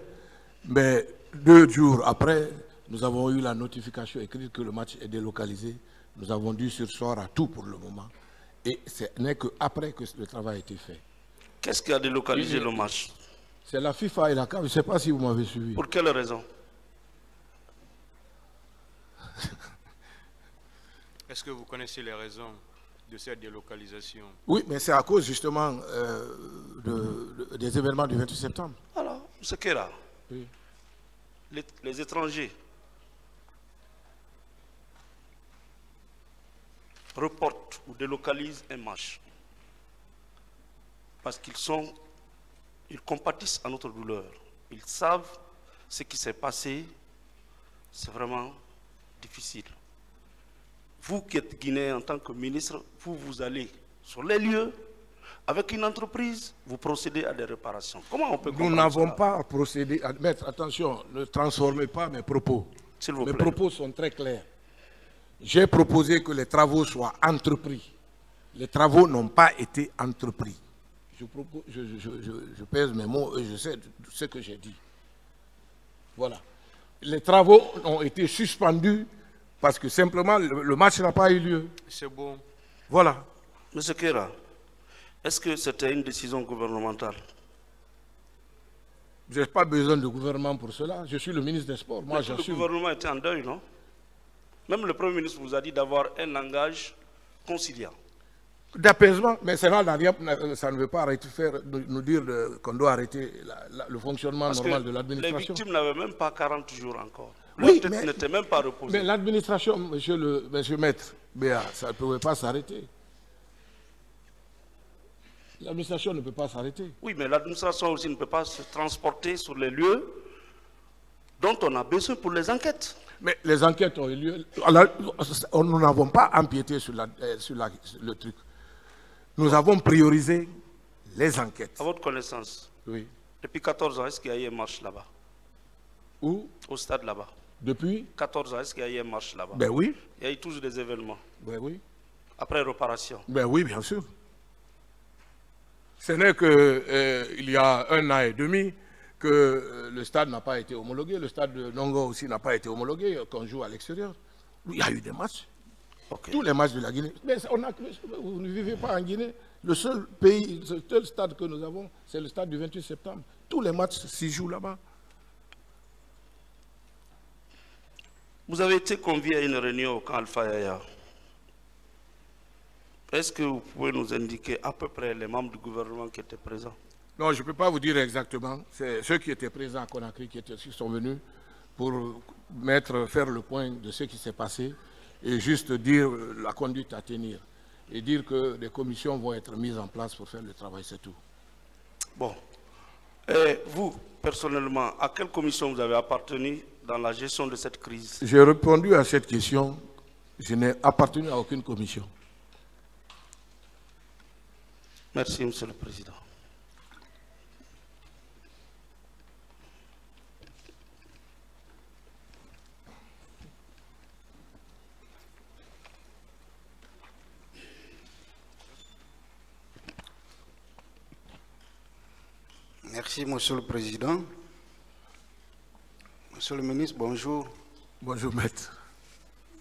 mais 2 jours après, nous avons eu la notification écrite que le match est délocalisé. Nous avons dû surseoir à tout pour le moment. Et ce n'est qu'après que le travail a été fait. Qu'est-ce qui a délocalisé le match? C'est la FIFA et la CAF. Je ne sais pas si vous m'avez suivi. Pour quelle raison? Est-ce que vous connaissez les raisons de cette délocalisation? Oui, mais c'est à cause justement des événements du 28 septembre. Alors, ce qu'est là, oui. Les étrangers reportent ou délocalisent un match parce ils compatissent à notre douleur. Ils savent ce qui s'est passé, c'est vraiment difficile. Vous qui êtes Guinéen en tant que ministre, vous allez sur les lieux, avec une entreprise, vous procédez à des réparations. Comment on peut comprendre ça? Nous n'avons pas procédé à... Maître, attention, ne transformez pas mes propos. S'il vous plaît. Mes propos sont très clairs. J'ai proposé que les travaux soient entrepris. Les travaux n'ont pas été entrepris. Je pèse mes mots et je sais ce que j'ai dit. Voilà. Les travaux ont été suspendus parce que simplement le match n'a pas eu lieu. C'est bon. Voilà. Monsieur Kera, est-ce que c'était une décision gouvernementale? Je n'ai pas besoin de gouvernement pour cela. Je suis le ministre des Sports. Moi, Le j'assume. gouvernement était en deuil, non? Même le Premier ministre vous a dit d'avoir un langage conciliant. D'apaisement, mais ça ne veut pas nous dire qu'on doit arrêter le fonctionnement Parce normal que de l'administration. les victimes n'avaient même pas 40 jours encore. Oui, Leur tête n'était même pas reposée. Mais l'administration, monsieur Maître Béa, ça ne pouvait pas s'arrêter. L'administration ne peut pas s'arrêter. Oui, mais l'administration aussi ne peut pas se transporter sur les lieux dont on a besoin pour les enquêtes. Mais les enquêtes ont eu lieu. Alors, nous n'avons pas empiété sur le truc. Nous avons priorisé les enquêtes. À votre connaissance, oui. Depuis 14 ans, est-ce qu'il y a eu une marche là-bas? Où? Au stade là-bas. Depuis 14 ans, est-ce qu'il y a eu une marche là-bas? Ben oui. Il y a eu toujours des événements. Ben oui. Après réparation. Ben oui, bien sûr. Ce n'est qu'il y a 1 an et demi que le stade n'a pas été homologué. Le stade de Nongo aussi n'a pas été homologué, qu'on joue à l'extérieur. Il y a eu des matchs. Okay. Tous les matchs de la Guinée. Mais vous ne vivez pas en Guinée. Le seul pays, le seul stade que nous avons, c'est le stade du 28 septembre. Tous les matchs s'y jouent là-bas. Vous avez été convié à une réunion au camp Alpha Yaya. Est-ce que vous pouvez nous indiquer à peu près les membres du gouvernement qui étaient présents? Non, je ne peux pas vous dire exactement. C'est ceux qui étaient présents à Conakry qui sont venus pour faire le point de ce qui s'est passé et juste dire la conduite à tenir. Et dire que des commissions vont être mises en place pour faire le travail, c'est tout. Bon. Et vous, personnellement, à quelle commission vous avez appartenu dans la gestion de cette crise? J'ai répondu à cette question. Je n'ai appartenu à aucune commission. Merci, Monsieur le Président. Merci, Monsieur le Président. Monsieur le ministre, bonjour. Bonjour, maître.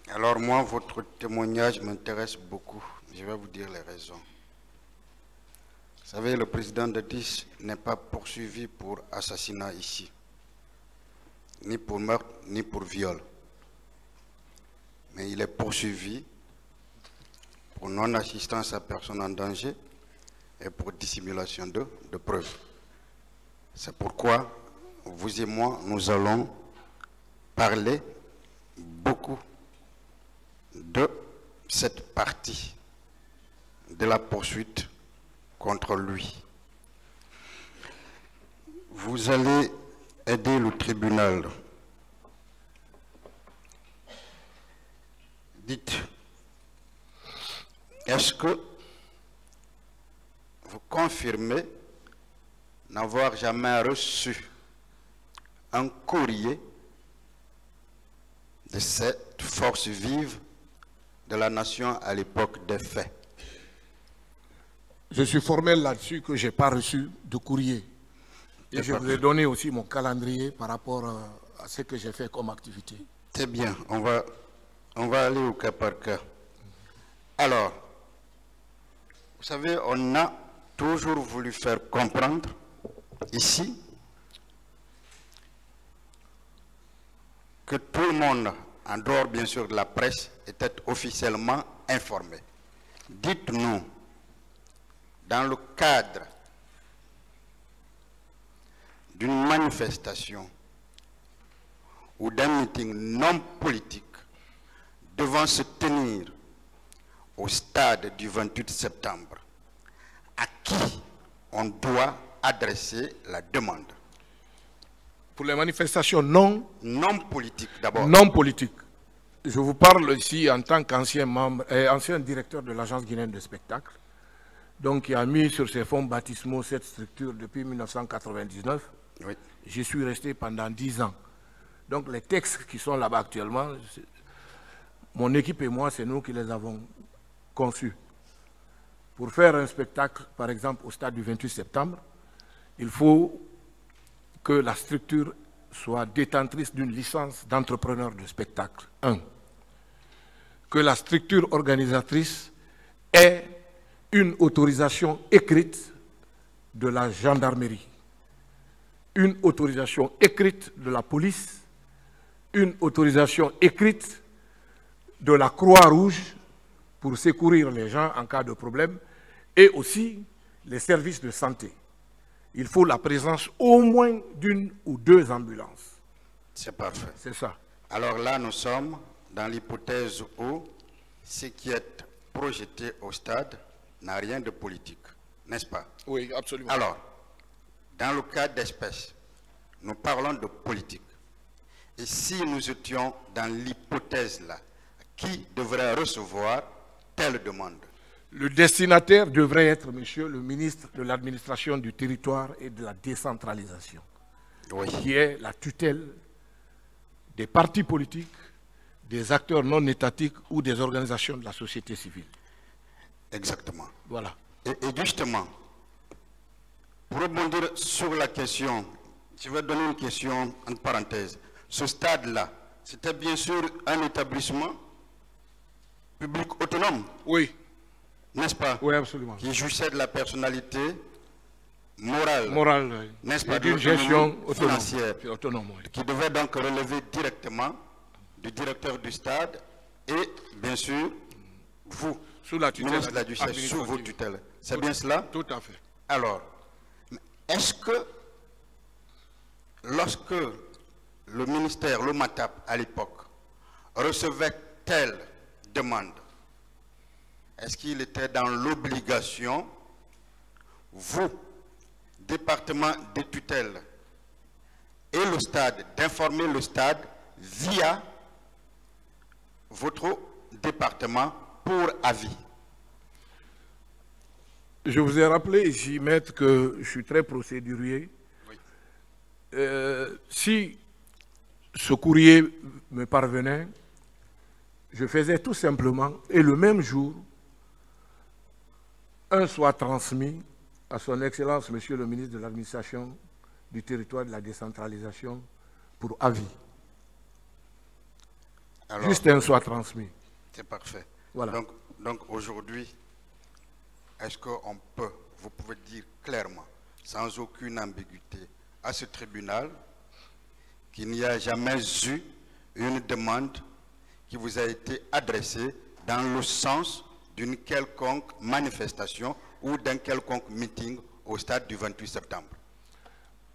Alors moi, votre témoignage m'intéresse beaucoup. Je vais vous dire les raisons. Vous savez, le président Dadis n'est pas poursuivi pour assassinat ici, ni pour meurtre, ni pour viol. Mais il est poursuivi pour non-assistance à personne en danger et pour dissimulation de preuves. C'est pourquoi vous et moi, nous allons parler beaucoup de cette partie de la poursuite contre lui. Vous allez aider le tribunal. Dites, est-ce que vous confirmez n'avoir jamais reçu un courrier de cette force vive de la nation à l'époque des faits? Je suis formel là-dessus que je n'ai pas reçu de courrier. Et je vous ai donné aussi mon calendrier par rapport à ce que j'ai fait comme activité. C'est bien, on va aller au cas par cas. Alors, vous savez, on a toujours voulu faire comprendre ici que tout le monde, en dehors bien sûr de la presse, était officiellement informé. Dites-nous, dans le cadre d'une manifestation ou d'un meeting non politique devant se tenir au stade du 28 septembre, à qui on doit adresser la demande? Pour les manifestations non politiques d'abord. Non politiques. Je vous parle ici en tant qu'ancien membre et ancien directeur de l'Agence guinéenne de spectacle, donc qui a mis sur ses fonds baptismaux cette structure depuis 1999. Oui. J'y suis resté pendant 10 ans. Donc les textes qui sont là-bas actuellement, mon équipe et moi, c'est nous qui les avons conçus. Pour faire un spectacle, par exemple, au stade du 28 septembre, il faut que la structure soit détentrice d'une licence d'entrepreneur de spectacle. 1. Que la structure organisatrice ait une autorisation écrite de la gendarmerie, une autorisation écrite de la police, une autorisation écrite de la Croix-Rouge pour secourir les gens en cas de problème, et aussi les services de santé. Il faut la présence au moins d'une ou deux ambulances. C'est parfait. C'est ça. Alors là, nous sommes dans l'hypothèse où ce qui est projeté au stade n'a rien de politique, n'est-ce pas? Oui, absolument. Alors, dans le cas d'espèce, nous parlons de politique. Et si nous étions dans l'hypothèse là, qui devrait recevoir telle demande? Le destinataire devrait être, monsieur le ministre de l'administration du territoire et de la décentralisation, Oui. qui est la tutelle des partis politiques, des acteurs non étatiques ou des organisations de la société civile. Exactement. Voilà. Et justement, pour rebondir sur la question, je vais donner une question en parenthèse. Ce stade-là, c'était bien sûr un établissement public autonome, Oui, n'est-ce pas? oui, absolument. Qui jouissait de la personnalité morale, Morale, n'est-ce et pas, d'une de gestion l'autonomie autonome. financière, Autonome, oui. qui devait donc relever directement du directeur du stade et, bien sûr, vous, Sous la tutelle ministre de la Justice, sous vos tutelles. C'est bien cela? Tout à fait. Alors, est-ce que, lorsque le ministère, le MATAP à l'époque, recevait telle demande, est-ce qu'il était dans l'obligation, vous, département des tutelles, et le stade, d'informer le stade via votre département pour avis? Je vous ai rappelé ici, maître, que je suis très procédurier. Oui. Si ce courrier me parvenait, je faisais tout simplement, et le même jour, un soit transmis à son Excellence, Monsieur le ministre de l'Administration du territoire de la décentralisation, pour avis. Alors, juste un soit transmis. C'est parfait. Voilà. Donc aujourd'hui, est-ce qu'on peut, vous pouvez dire clairement, sans aucune ambiguïté, à ce tribunal, qu'il n'y a jamais eu une demande qui vous a été adressée dans le sens d'une quelconque manifestation ou d'un quelconque meeting au stade du 28 septembre?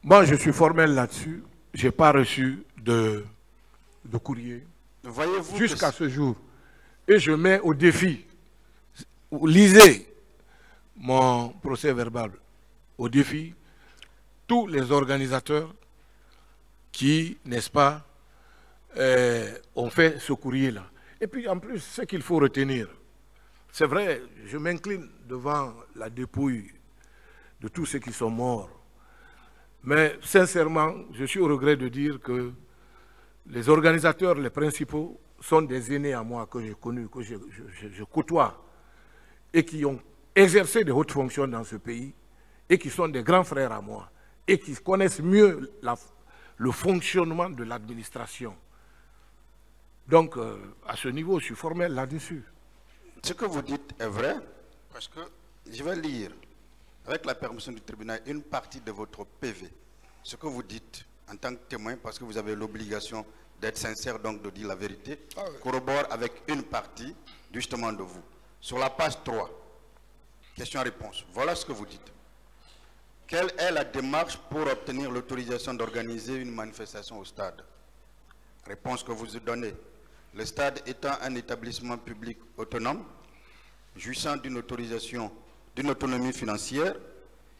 Moi, je suis formel là-dessus. Je n'ai pas reçu de courrier Voyez-vous jusqu'à ce jour. Et je mets au défi, lisez mon procès verbal, au défi tous les organisateurs qui, n'est-ce pas, ont fait ce courrier-là. Et puis en plus, ce qu'il faut retenir, c'est vrai, je m'incline devant la dépouille de tous ceux qui sont morts. Mais sincèrement, je suis au regret de dire que les organisateurs, les principaux, sont des aînés à moi que j'ai connus, que je côtoie, et qui ont exercé de hautes fonctions dans ce pays, et qui sont des grands frères à moi, et qui connaissent mieux le fonctionnement de l'administration. Donc, à ce niveau, je suis formel là-dessus. Ce que vous dites est vrai, parce que je vais lire, avec la permission du tribunal, une partie de votre PV. Ce que vous dites en tant que témoin, parce que vous avez l'obligation d'être sincère, donc de dire la vérité, corrobore avec une partie, justement, de vous. Sur la page 3, question-réponse, voilà ce que vous dites. Quelle est la démarche pour obtenir l'autorisation d'organiser une manifestation au stade? Réponse que vous donnez. Le stade étant un établissement public autonome, jouissant d'une autorisation, d'une autonomie financière,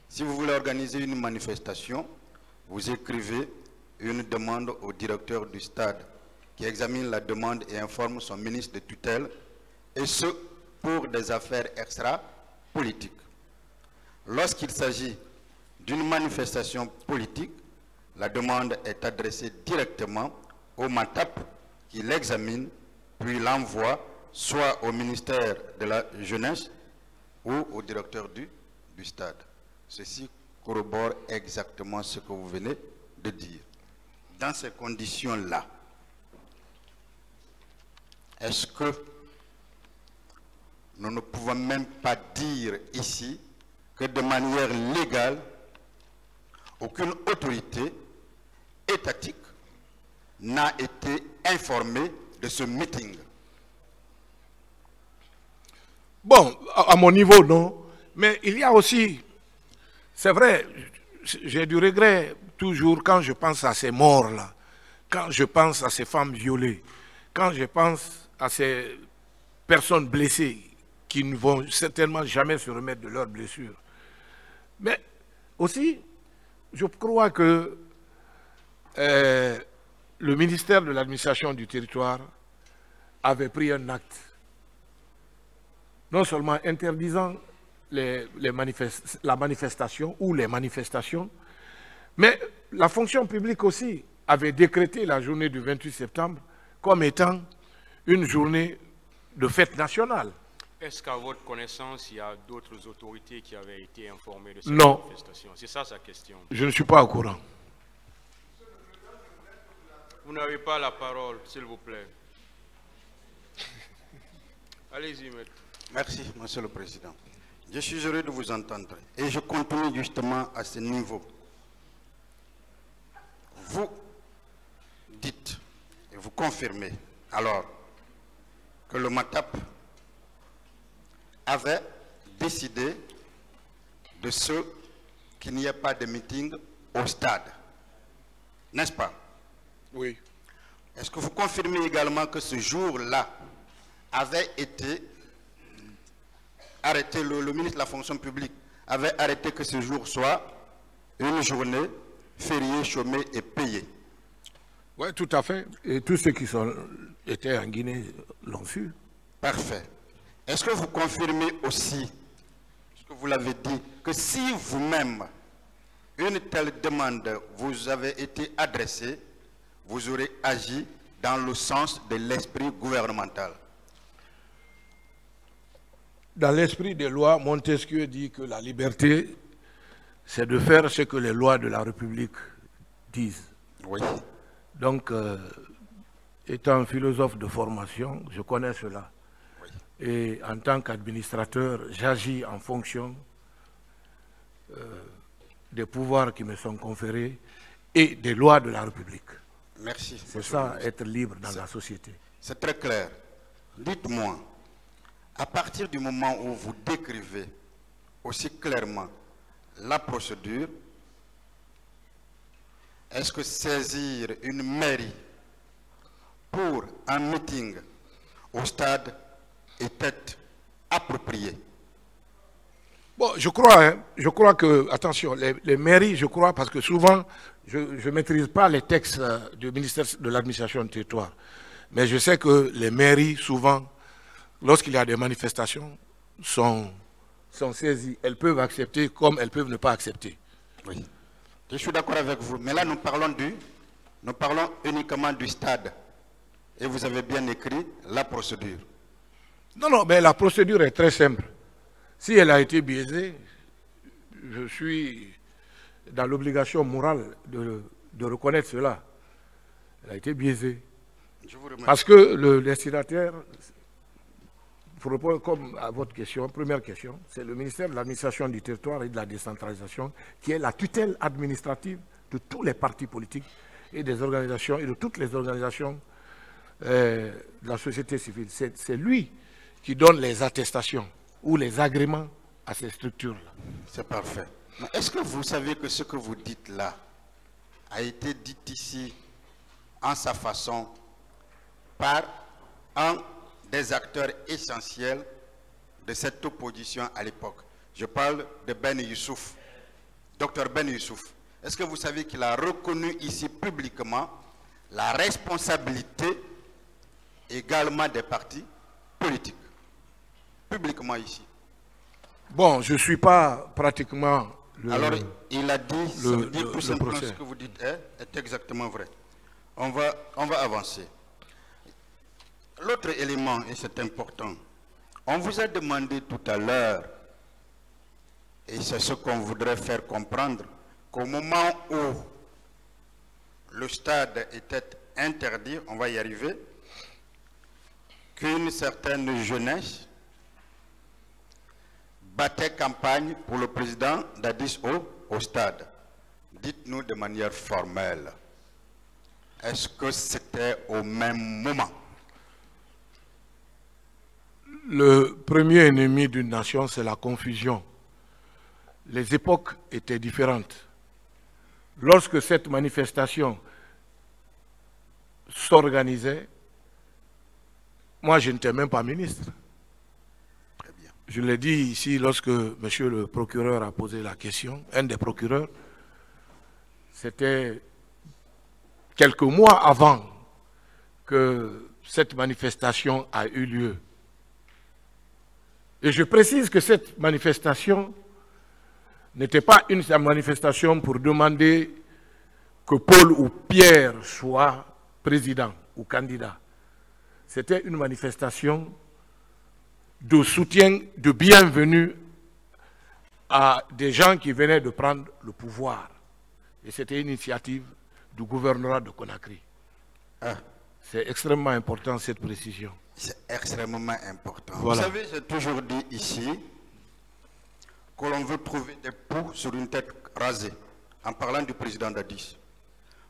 si vous voulez organiser une manifestation, vous écrivez une demande au directeur du stade qui examine la demande et informe son ministre de tutelle, et ce, pour des affaires extra-politiques. Lorsqu'il s'agit d'une manifestation politique, la demande est adressée directement au MATAP qui l'examine, puis l'envoie soit au ministère de la Jeunesse ou au directeur du stade. Ceci corrobore exactement ce que vous venez de dire. dans ces conditions-là, est-ce que nous ne pouvons même pas dire ici que de manière légale, aucune autorité étatique n'a été informée de ce meeting? Bon, à mon niveau, non. Mais il y a aussi, c'est vrai, j'ai du regret toujours quand je pense à ces morts-là, quand je pense à ces femmes violées, quand je pense à ces personnes blessées qui ne vont certainement jamais se remettre de leurs blessures. Mais aussi, je crois que le ministère de l'administration du territoire avait pris un acte, non seulement interdisant la manifestation ou les manifestations, mais la fonction publique aussi avait décrété la journée du 28 septembre comme étant une journée de fête nationale. Est-ce qu'à votre connaissance, il y a d'autres autorités qui avaient été informées de cette Non. manifestation? C'est ça sa question. Je ne suis pas au courant. Vous n'avez pas la parole, s'il vous plaît. Allez-y, maître. Merci, Monsieur le Président. Je suis heureux de vous entendre et je continue justement à ce niveau. Vous dites et vous confirmez alors que le MATAP avait décidé de ce qu'il n'y ait pas de meeting au stade, n'est-ce pas? Oui. Est-ce que vous confirmez également que ce jour-là avait été arrêté, le ministre de la fonction publique avait arrêté que ce jour soit une journée fériée, chômée et payée? Oui, tout à fait. Et tous ceux qui étaient en Guinée l'ont su. Parfait. Est-ce que vous confirmez aussi, ce que vous l'avez dit, que si vous-même, une telle demande vous avait été adressée, vous aurez agi dans le sens de l'esprit gouvernemental? Dans l'esprit des lois, Montesquieu dit que la liberté, c'est de faire ce que les lois de la République disent. Oui. Donc, étant philosophe de formation, je connais cela. Oui. Et en tant qu'administrateur, j'agis en fonction des pouvoirs qui me sont conférés et des lois de la République. Merci. C'est ça, être libre dans la société. C'est très clair. Dites-moi, à partir du moment où vous décrivez aussi clairement la procédure, est-ce que saisir une mairie pour un meeting au stade était approprié? Bon, je crois que, attention, les mairies, je crois, parce que souvent, je ne maîtrise pas les textes du ministère de l'administration du territoire, mais je sais que les mairies, souvent, lorsqu'il y a des manifestations, sont saisies. Elles peuvent accepter comme elles peuvent ne pas accepter. Oui. Je suis d'accord avec vous, mais là nous parlons uniquement du stade. Et vous avez bien écrit la procédure. Non, non, mais la procédure est très simple. Si elle a été biaisée, je suis dans l'obligation morale de reconnaître cela. Elle a été biaisée. Je vous remercie. Parce que le destinataire, pour répondre comme à votre question, première question, c'est le ministère de l'administration du territoire et de la décentralisation qui est la tutelle administrative de tous les partis politiques et des organisations et de toutes les organisations de la société civile. C'est lui qui donne les attestations ou les agréments à ces structures-là. C'est parfait. Est-ce que vous savez que ce que vous dites là a été dit ici en sa façon par un des acteurs essentiels de cette opposition à l'époque? Je parle de Ben Youssouf, Dr Ben Youssouf. Est-ce que vous savez qu'il a reconnu ici publiquement la responsabilité également des partis politiques? Publiquement ici. Bon, je ne suis pas pratiquement Alors, il a dit, ça veut dire tout simplement ce que vous dites est exactement vrai. On va avancer. L'autre élément, et c'est important, on vous a demandé tout à l'heure, et c'est ce qu'on voudrait faire comprendre, qu'au moment où le stade était interdit, on va y arriver, qu'une certaine jeunesse battait campagne pour le président Dadis au stade. Dites-nous de manière formelle, est-ce que c'était au même moment? Le premier ennemi d'une nation, c'est la confusion. Les époques étaient différentes. Lorsque cette manifestation s'organisait, moi je n'étais même pas ministre. Très bien. Je l'ai dit ici lorsque monsieur le procureur a posé la question, un des procureurs, c'était quelques mois avant que cette manifestation a eu lieu. Et je précise que cette manifestation n'était pas une manifestation pour demander que Paul ou Pierre soient président ou candidat. C'était une manifestation de soutien, de bienvenue à des gens qui venaient de prendre le pouvoir. Et c'était une initiative du gouvernorat de Conakry. Ah. C'est extrêmement important cette précision. C'est extrêmement important. Voilà. Vous savez, j'ai toujours dit ici que l'on veut trouver des poux sur une tête rasée, en parlant du président Dadis.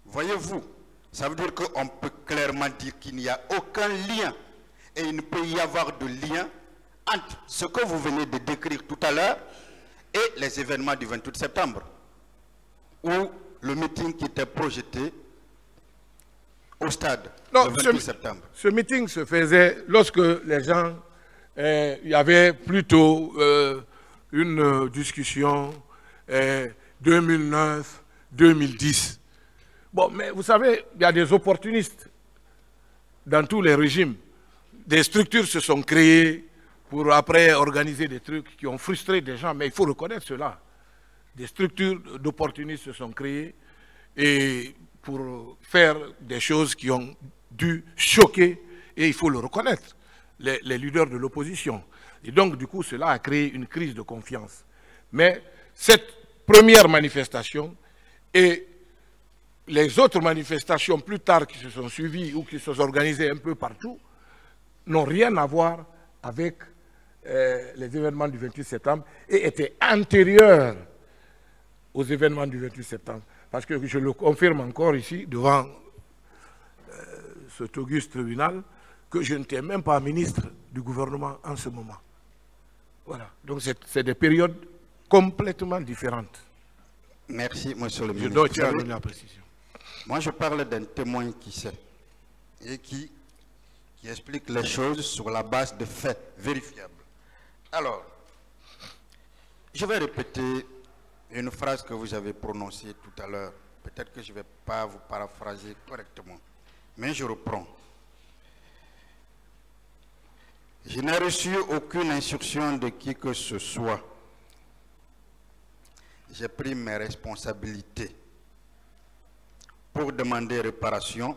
Voyez-vous, ça veut dire qu'on peut clairement dire qu'il n'y a aucun lien, et il ne peut y avoir de lien entre ce que vous venez de décrire tout à l'heure et les événements du 28 septembre, ou le meeting qui était projeté au stade Non, le 28 septembre. Ce meeting se faisait lorsque les gens, il y avait plutôt une discussion 2009, 2010. Bon, mais vous savez, il y a des opportunistes dans tous les régimes. Des structures se sont créées pour après organiser des trucs qui ont frustré des gens, mais il faut reconnaître cela. Des structures d'opportunistes se sont créées et pour faire des choses qui ont dû choquer, et il faut le reconnaître, les leaders de l'opposition. Et donc, du coup, cela a créé une crise de confiance. Mais cette première manifestation et les autres manifestations plus tard qui se sont suivies ou qui se sont organisées un peu partout n'ont rien à voir avec les événements du 28 septembre et étaient antérieures aux événements du 28 septembre. Parce que je le confirme encore ici, devant cet auguste tribunal, que je n'étais même pas ministre du gouvernement en ce moment. Voilà. Donc c'est des périodes complètement différentes. Merci, monsieur le ministre. Je dois te donner la précision. Moi, je parle d'un témoin qui sait et qui explique les choses sur la base de faits vérifiables. Alors, je vais répéter une phrase que vous avez prononcée tout à l'heure. Peut-être que je ne vais pas vous paraphraser correctement, mais je reprends. Je n'ai reçu aucune instruction de qui que ce soit. J'ai pris mes responsabilités pour demander réparation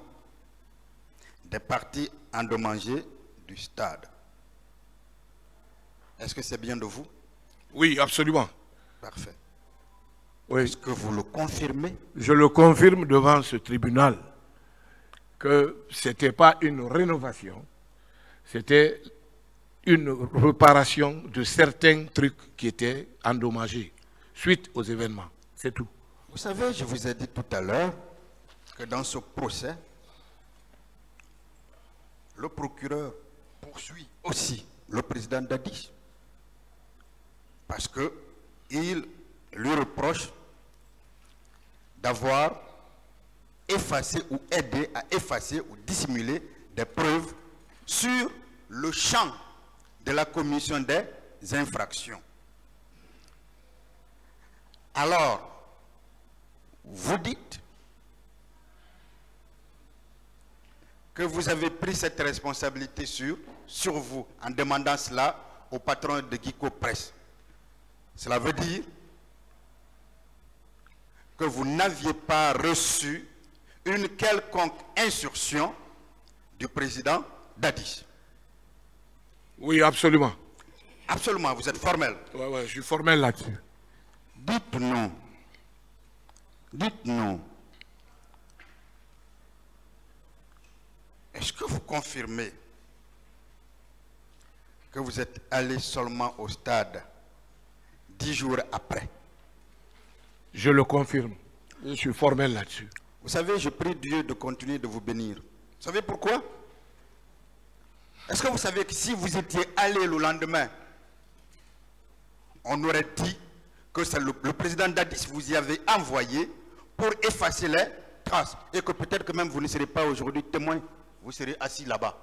des parties endommagées du stade. Est-ce que c'est bien de vous? Oui, absolument. Parfait. Oui. Est-ce que vous le confirmez? Je le confirme devant ce tribunal que ce n'était pas une rénovation, c'était une réparation de certains trucs qui étaient endommagés suite aux événements. C'est tout. Vous savez, je vous ai dit tout à l'heure que dans ce procès, le procureur poursuit aussi le président Dadis parce qu'il lui reproche d'avoir effacé ou aidé à effacer ou dissimuler des preuves sur le champ de la commission des infractions. Alors, vous dites que vous avez pris cette responsabilité sur vous en demandant cela au patron de Guico Presse. Cela veut dire que vous n'aviez pas reçu une quelconque instruction du président Dadis. Oui, absolument. Absolument, vous êtes formel. Oui, je suis formel là-dessus. Dites-nous, est-ce que vous confirmez que vous êtes allé seulement au stade 10 jours après? Je le confirme. Je suis formel là-dessus. Vous savez, je prie Dieu de continuer de vous bénir. Vous savez pourquoi? Est-ce que vous savez que si vous étiez allé le lendemain, on aurait dit que c'est le président Dadis vous y avait envoyé pour effacer les traces et que peut-être que même vous ne serez pas aujourd'hui témoin, vous serez assis là-bas.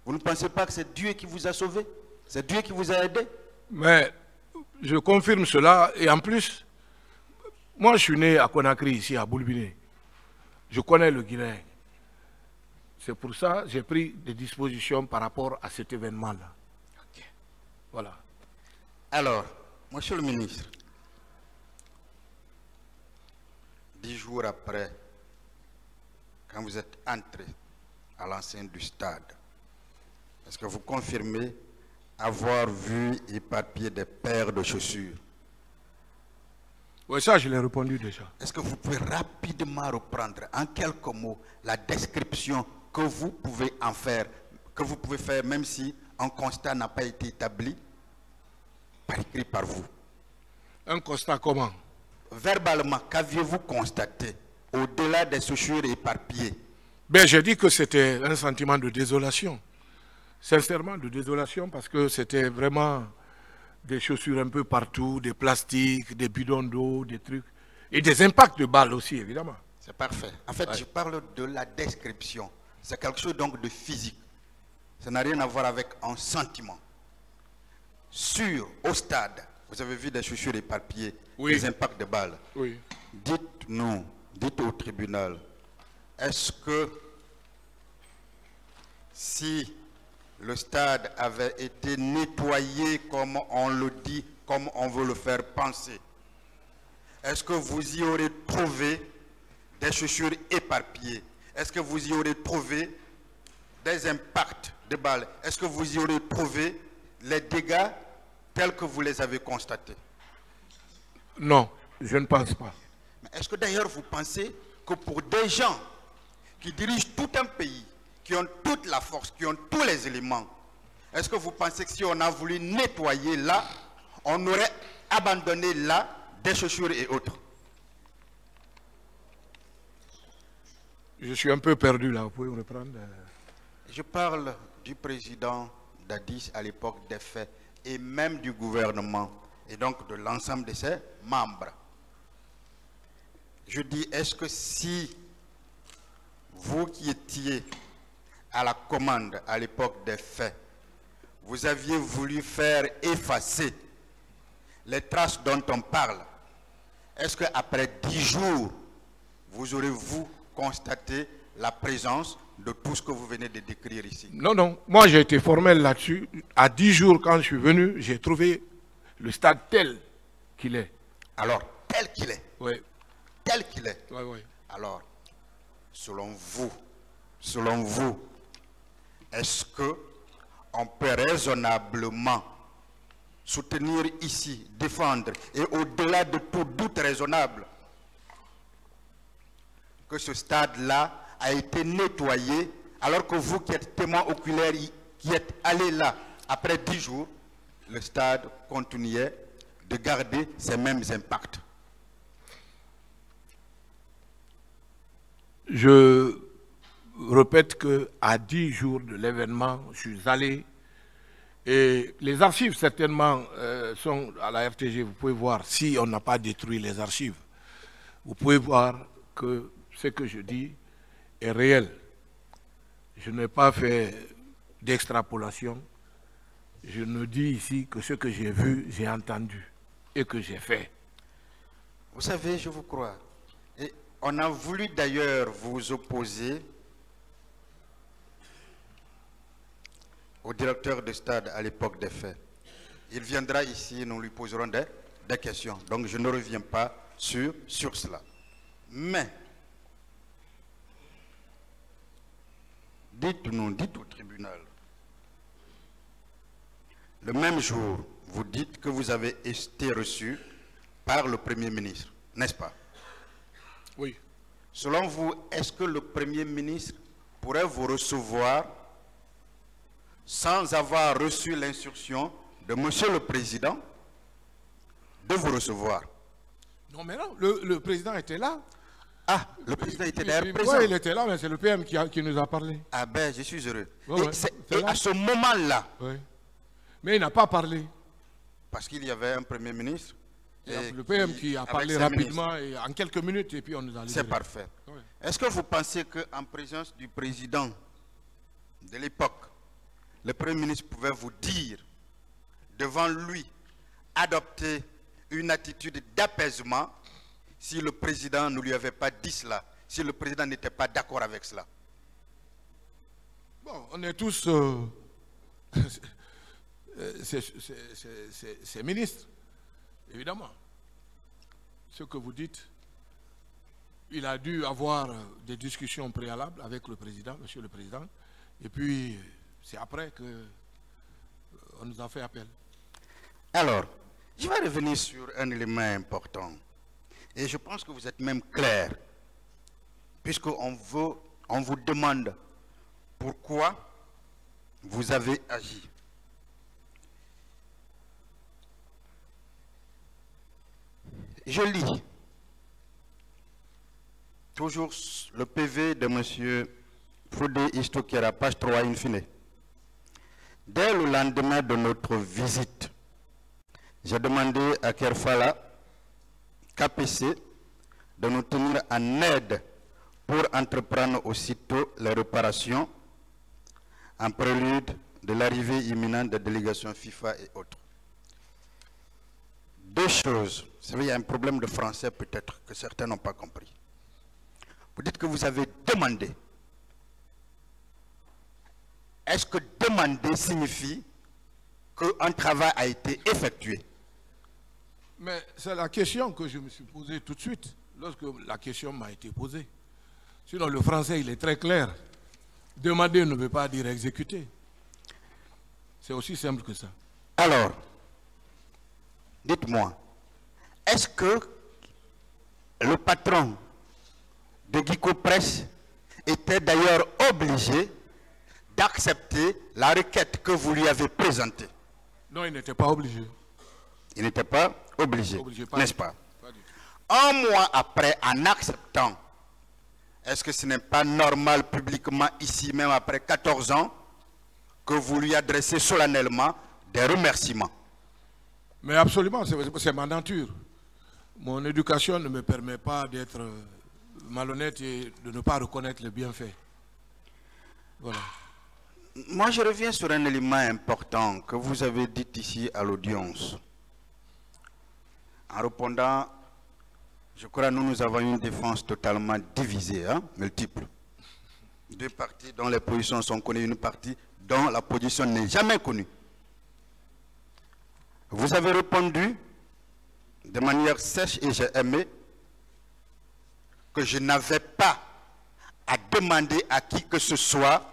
Vous ne pensez pas que c'est Dieu qui vous a sauvé? C'est Dieu qui vous a aidé? Mais je confirme cela et en plus, moi je suis né à Conakry, ici à Boulbiné. Je connais le Guinéen. C'est pour ça que j'ai pris des dispositions par rapport à cet événement-là. Okay. Voilà. Alors, monsieur le ministre, 10 jours après, quand vous êtes entré à l'enceinte du stade, est-ce que vous confirmez avoir vu éparpiller des paires de chaussures? Oui, ça je l'ai répondu déjà. Est-ce que vous pouvez rapidement reprendre en quelques mots la description que vous pouvez en faire, que vous pouvez faire même si un constat n'a pas été établi par écrit par vous? Un constat comment? Verbalement, qu'aviez-vous constaté au-delà des chaussures éparpillées? Ben, j'ai dit que c'était un sentiment de désolation. Sincèrement, de désolation, parce que c'était vraiment des chaussures un peu partout, des plastiques, des bidons d'eau, des trucs, et des impacts de balles aussi, évidemment. C'est parfait. En fait, ouais. Je parle de la description. C'est quelque chose donc de physique. Ça n'a rien à voir avec un sentiment. Au stade, vous avez vu des chaussures éparpillées, oui. Des impacts de balles. Oui. Dites-nous, dites au tribunal, est-ce que si le stade avait été nettoyé comme on le dit, comme on veut le faire penser, est-ce que vous y aurez trouvé des chaussures éparpillées? Est-ce que vous y aurez trouvé des impacts de balles? Est-ce que vous y aurez trouvé les dégâts tels que vous les avez constatés? Non, je ne pense pas. Mais est-ce que d'ailleurs vous pensez que pour des gens qui dirigent tout un pays, qui ont toute la force, qui ont tous les éléments, est-ce que vous pensez que si on a voulu nettoyer là, on aurait abandonné là des chaussures et autres? Je suis un peu perdu là, vous pouvez me reprendre? Je parle du président Dadis à l'époque des faits et même du gouvernement et donc de l'ensemble de ses membres. Je dis, est-ce que si vous qui étiez à la commande à l'époque des faits, vous aviez voulu faire effacer les traces dont on parle, est-ce qu'après 10 jours, vous aurez-vous constaté la présence de tout ce que vous venez de décrire ici? Non, non. Moi, j'ai été formel là-dessus. À 10 jours, quand je suis venu, j'ai trouvé le stade tel qu'il est. Alors, tel qu'il est? Oui. Tel qu'il est? Oui, oui. Alors, selon vous, est-ce que on peut raisonnablement soutenir ici, défendre, et au-delà de tout doute raisonnable, que ce stade-là a été nettoyé, alors que vous qui êtes témoin oculaire, qui êtes allé là, après 10 jours, le stade continuait de garder ces mêmes impacts? Je répète qu'à 10 jours de l'événement, je suis allé, et les archives certainement sont à la RTG, vous pouvez voir, si on n'a pas détruit les archives, vous pouvez voir que ce que je dis est réel. Je n'ai pas fait d'extrapolation, je ne dis ici que ce que j'ai vu, j'ai entendu et que j'ai fait. Vous savez, je vous crois. Et on a voulu d'ailleurs vous opposer au directeur de stade à l'époque des faits. Il viendra ici, nous lui poserons des questions. Donc je ne reviens pas sur cela. Mais, dites-nous, dites au tribunal, le même jour, vous dites que vous avez été reçu par le Premier ministre, n'est-ce pas? Oui. Selon vous, est-ce que le Premier ministre pourrait vous recevoir sans avoir reçu l'instruction de Monsieur le Président de vous recevoir. Non, mais non, le président était là. Ah, le président était d'ailleurs présent. Oui, il était là, mais c'est le PM qui nous a parlé. Ah ben, je suis heureux. Ouais, et à ce moment-là, oui. Mais il n'a pas parlé. parce qu'il y avait un Premier ministre. Le PM qui a parlé rapidement, et en quelques minutes, et puis on nous a libéré. C'est parfait. Oui. Est-ce que vous pensez qu'en présence du président de l'époque, le Premier ministre pouvait vous dire, devant lui, adopter une attitude d'apaisement si le président ne lui avait pas dit cela, si le président n'était pas d'accord avec cela? Bon, on est tous ces ministres, évidemment. Ce que vous dites, il a dû avoir des discussions préalables avec le président, monsieur le président, et puis c'est après qu'on nous a fait appel. Alors, je vais revenir sur un élément important. Et je pense que vous êtes même clair, puisqu'on vous demande pourquoi vous avez agi. Je lis toujours le PV de M. Fodé Istokera, page 3 in fine. Dès le lendemain de notre visite, j'ai demandé à Kerfala, KPC, de nous tenir en aide pour entreprendre aussitôt les réparations en prélude de l'arrivée imminente des délégations FIFA et autres. Deux choses. Vous savez, il y a un problème de français peut-être que certains n'ont pas compris. Vous dites que vous avez demandé. Est-ce que demander signifie qu'un travail a été effectué? Mais c'est la question que je me suis posée tout de suite, lorsque la question m'a été posée. Sinon, le français, il est très clair. Demander ne veut pas dire exécuter. C'est aussi simple que ça. Alors, dites-moi, est-ce que le patron de Guico Presse était d'ailleurs obligé d'accepter la requête que vous lui avez présentée? Non, il n'était pas obligé. Il n'était pas obligé, n'est-ce pas? Pas du tout. Un mois après, en acceptant, est-ce que ce n'est pas normal publiquement ici, même après 14 ans, que vous lui adressez solennellement des remerciements? Mais absolument, c'est ma nature. Mon éducation ne me permet pas d'être malhonnête et de ne pas reconnaître les bienfaits. Voilà. Moi, je reviens sur un élément important que vous avez dit ici à l'audience. En répondant, je crois que nous avons une défense totalement divisée, hein, multiple. Deux parties dont les positions sont connues, une partie dont la position n'est jamais connue. Vous avez répondu de manière sèche et j'ai aimé que je n'avais pas à demander à qui que ce soit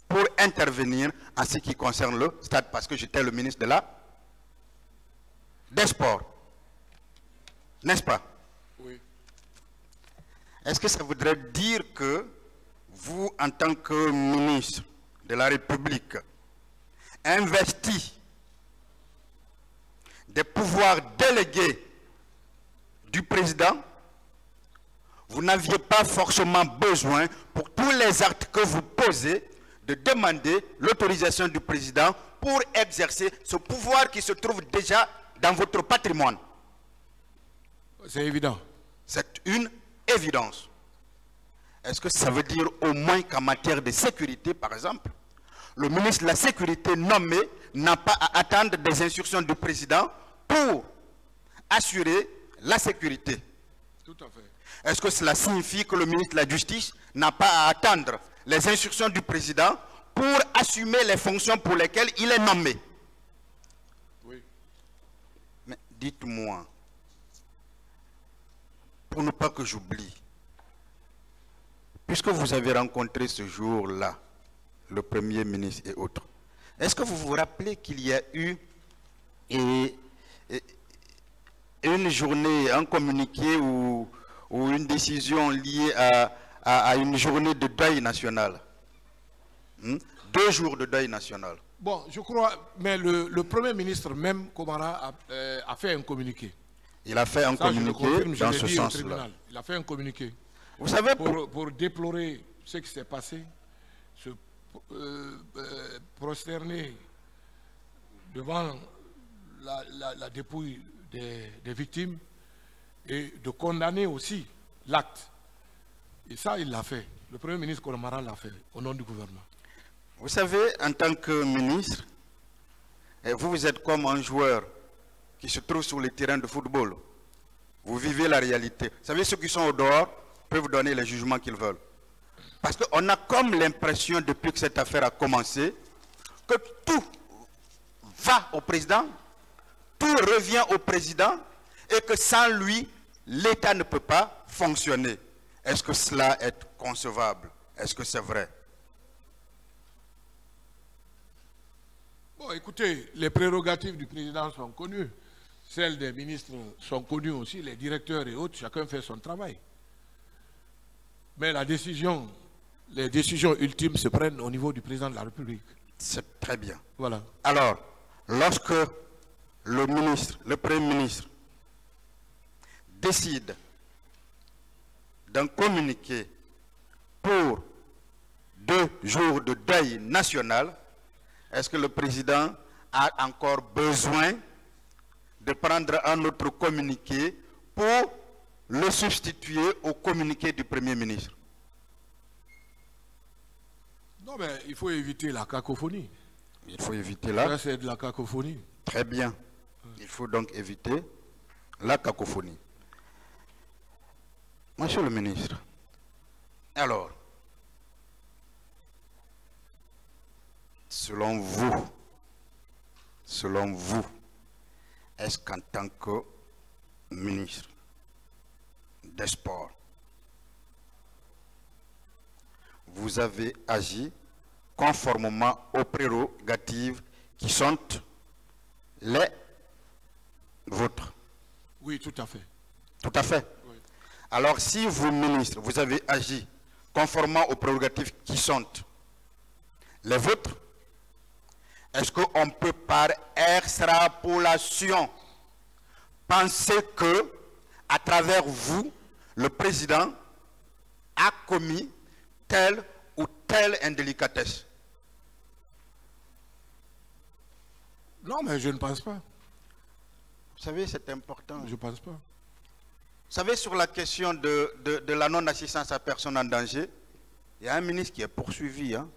pour intervenir en ce qui concerne le stade parce que j'étais le ministre des Sports. N'est-ce pas? Oui. Est-ce que ça voudrait dire que vous, en tant que ministre de la République, investi des pouvoirs délégués du président, vous n'aviez pas forcément besoin, pour tous les actes que vous posez, de demander l'autorisation du président pour exercer ce pouvoir qui se trouve déjà dans votre patrimoine? C'est évident. C'est une évidence. Est-ce que ça veut dire au moins qu'en matière de sécurité, par exemple, le ministre de la Sécurité nommé n'a pas à attendre des instructions du président pour assurer la sécurité? Tout à fait. Est-ce que cela signifie que le ministre de la Justice n'a pas à attendre les instructions du président pour assumer les fonctions pour lesquelles il est nommé? Oui. Mais dites-moi, pour ne pas que j'oublie, puisque vous avez rencontré ce jour-là le Premier ministre et autres, est-ce que vous vous rappelez qu'il y a eu une journée, un communiqué ou une décision liée à une journée de deuil national. 2 jours de deuil national. Bon, je crois, mais le Premier ministre même, Komara, a fait un communiqué. Il a fait un communiqué dans ce sens-là. Il a fait un communiqué. Vous savez, pour déplorer ce qui s'est passé, se prosterner devant la dépouille des victimes et de condamner aussi l'acte. Et ça, il l'a fait. Le Premier ministre Komara l'a fait au nom du gouvernement. Vous savez, en tant que ministre, vous êtes comme un joueur qui se trouve sur le terrain de football. Vous vivez la réalité. Vous savez, ceux qui sont au dehors peuvent donner les jugements qu'ils veulent. Parce qu'on a comme l'impression, depuis que cette affaire a commencé, que tout va au président, tout revient au président, et que sans lui, l'État ne peut pas fonctionner. Est-ce que cela est concevable? Est-ce que c'est vrai? Bon, écoutez, les prérogatives du président sont connues. Celles des ministres sont connues aussi, les directeurs et autres, chacun fait son travail. Mais les décisions ultimes se prennent au niveau du président de la République. C'est très bien. Voilà. Alors, lorsque le Premier ministre, décide d'un communiqué pour 2 jours de deuil national, est-ce que le président a encore besoin de prendre un autre communiqué pour le substituer au communiqué du Premier ministre? Non, mais il faut éviter la cacophonie. Il faut éviter la... Ça, c'est de la cacophonie. Très bien. Il faut donc éviter la cacophonie. Monsieur le ministre, alors, selon vous, est-ce qu'en tant que ministre des Sports, vous avez agi conformément aux prérogatives qui sont les vôtres? Oui, tout à fait. Tout à fait. Oui. Alors, si vous, ministre, vous avez agi conformément aux prérogatives qui sont les vôtres, est-ce qu'on peut par extrapolation penser que, à travers vous, le président a commis telle ou telle indélicatesse? Non, mais je ne pense pas. Vous savez, c'est important. Je ne pense pas. Vous savez, sur la question de la non-assistance à personne en danger, il y a un ministre qui est poursuivi. Hein?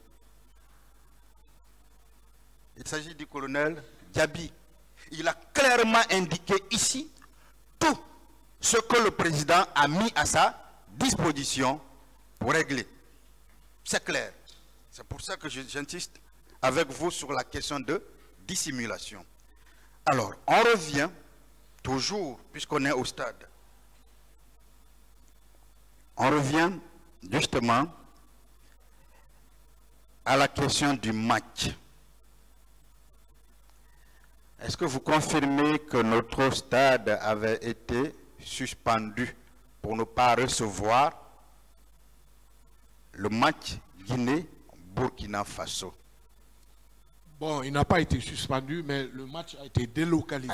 Il s'agit du colonel Diaby. Il a clairement indiqué ici tout ce que le président a mis à sa disposition pour régler. C'est clair. C'est pour ça que j'insiste avec vous sur la question de dissimulation. Alors, on revient toujours, puisqu'on est au stade, on revient justement à la question du match. Est-ce que vous confirmez que notre stade avait été suspendu pour ne pas recevoir le match Guinée-Burkina Faso? Bon, il n'a pas été suspendu, mais le match a été délocalisé.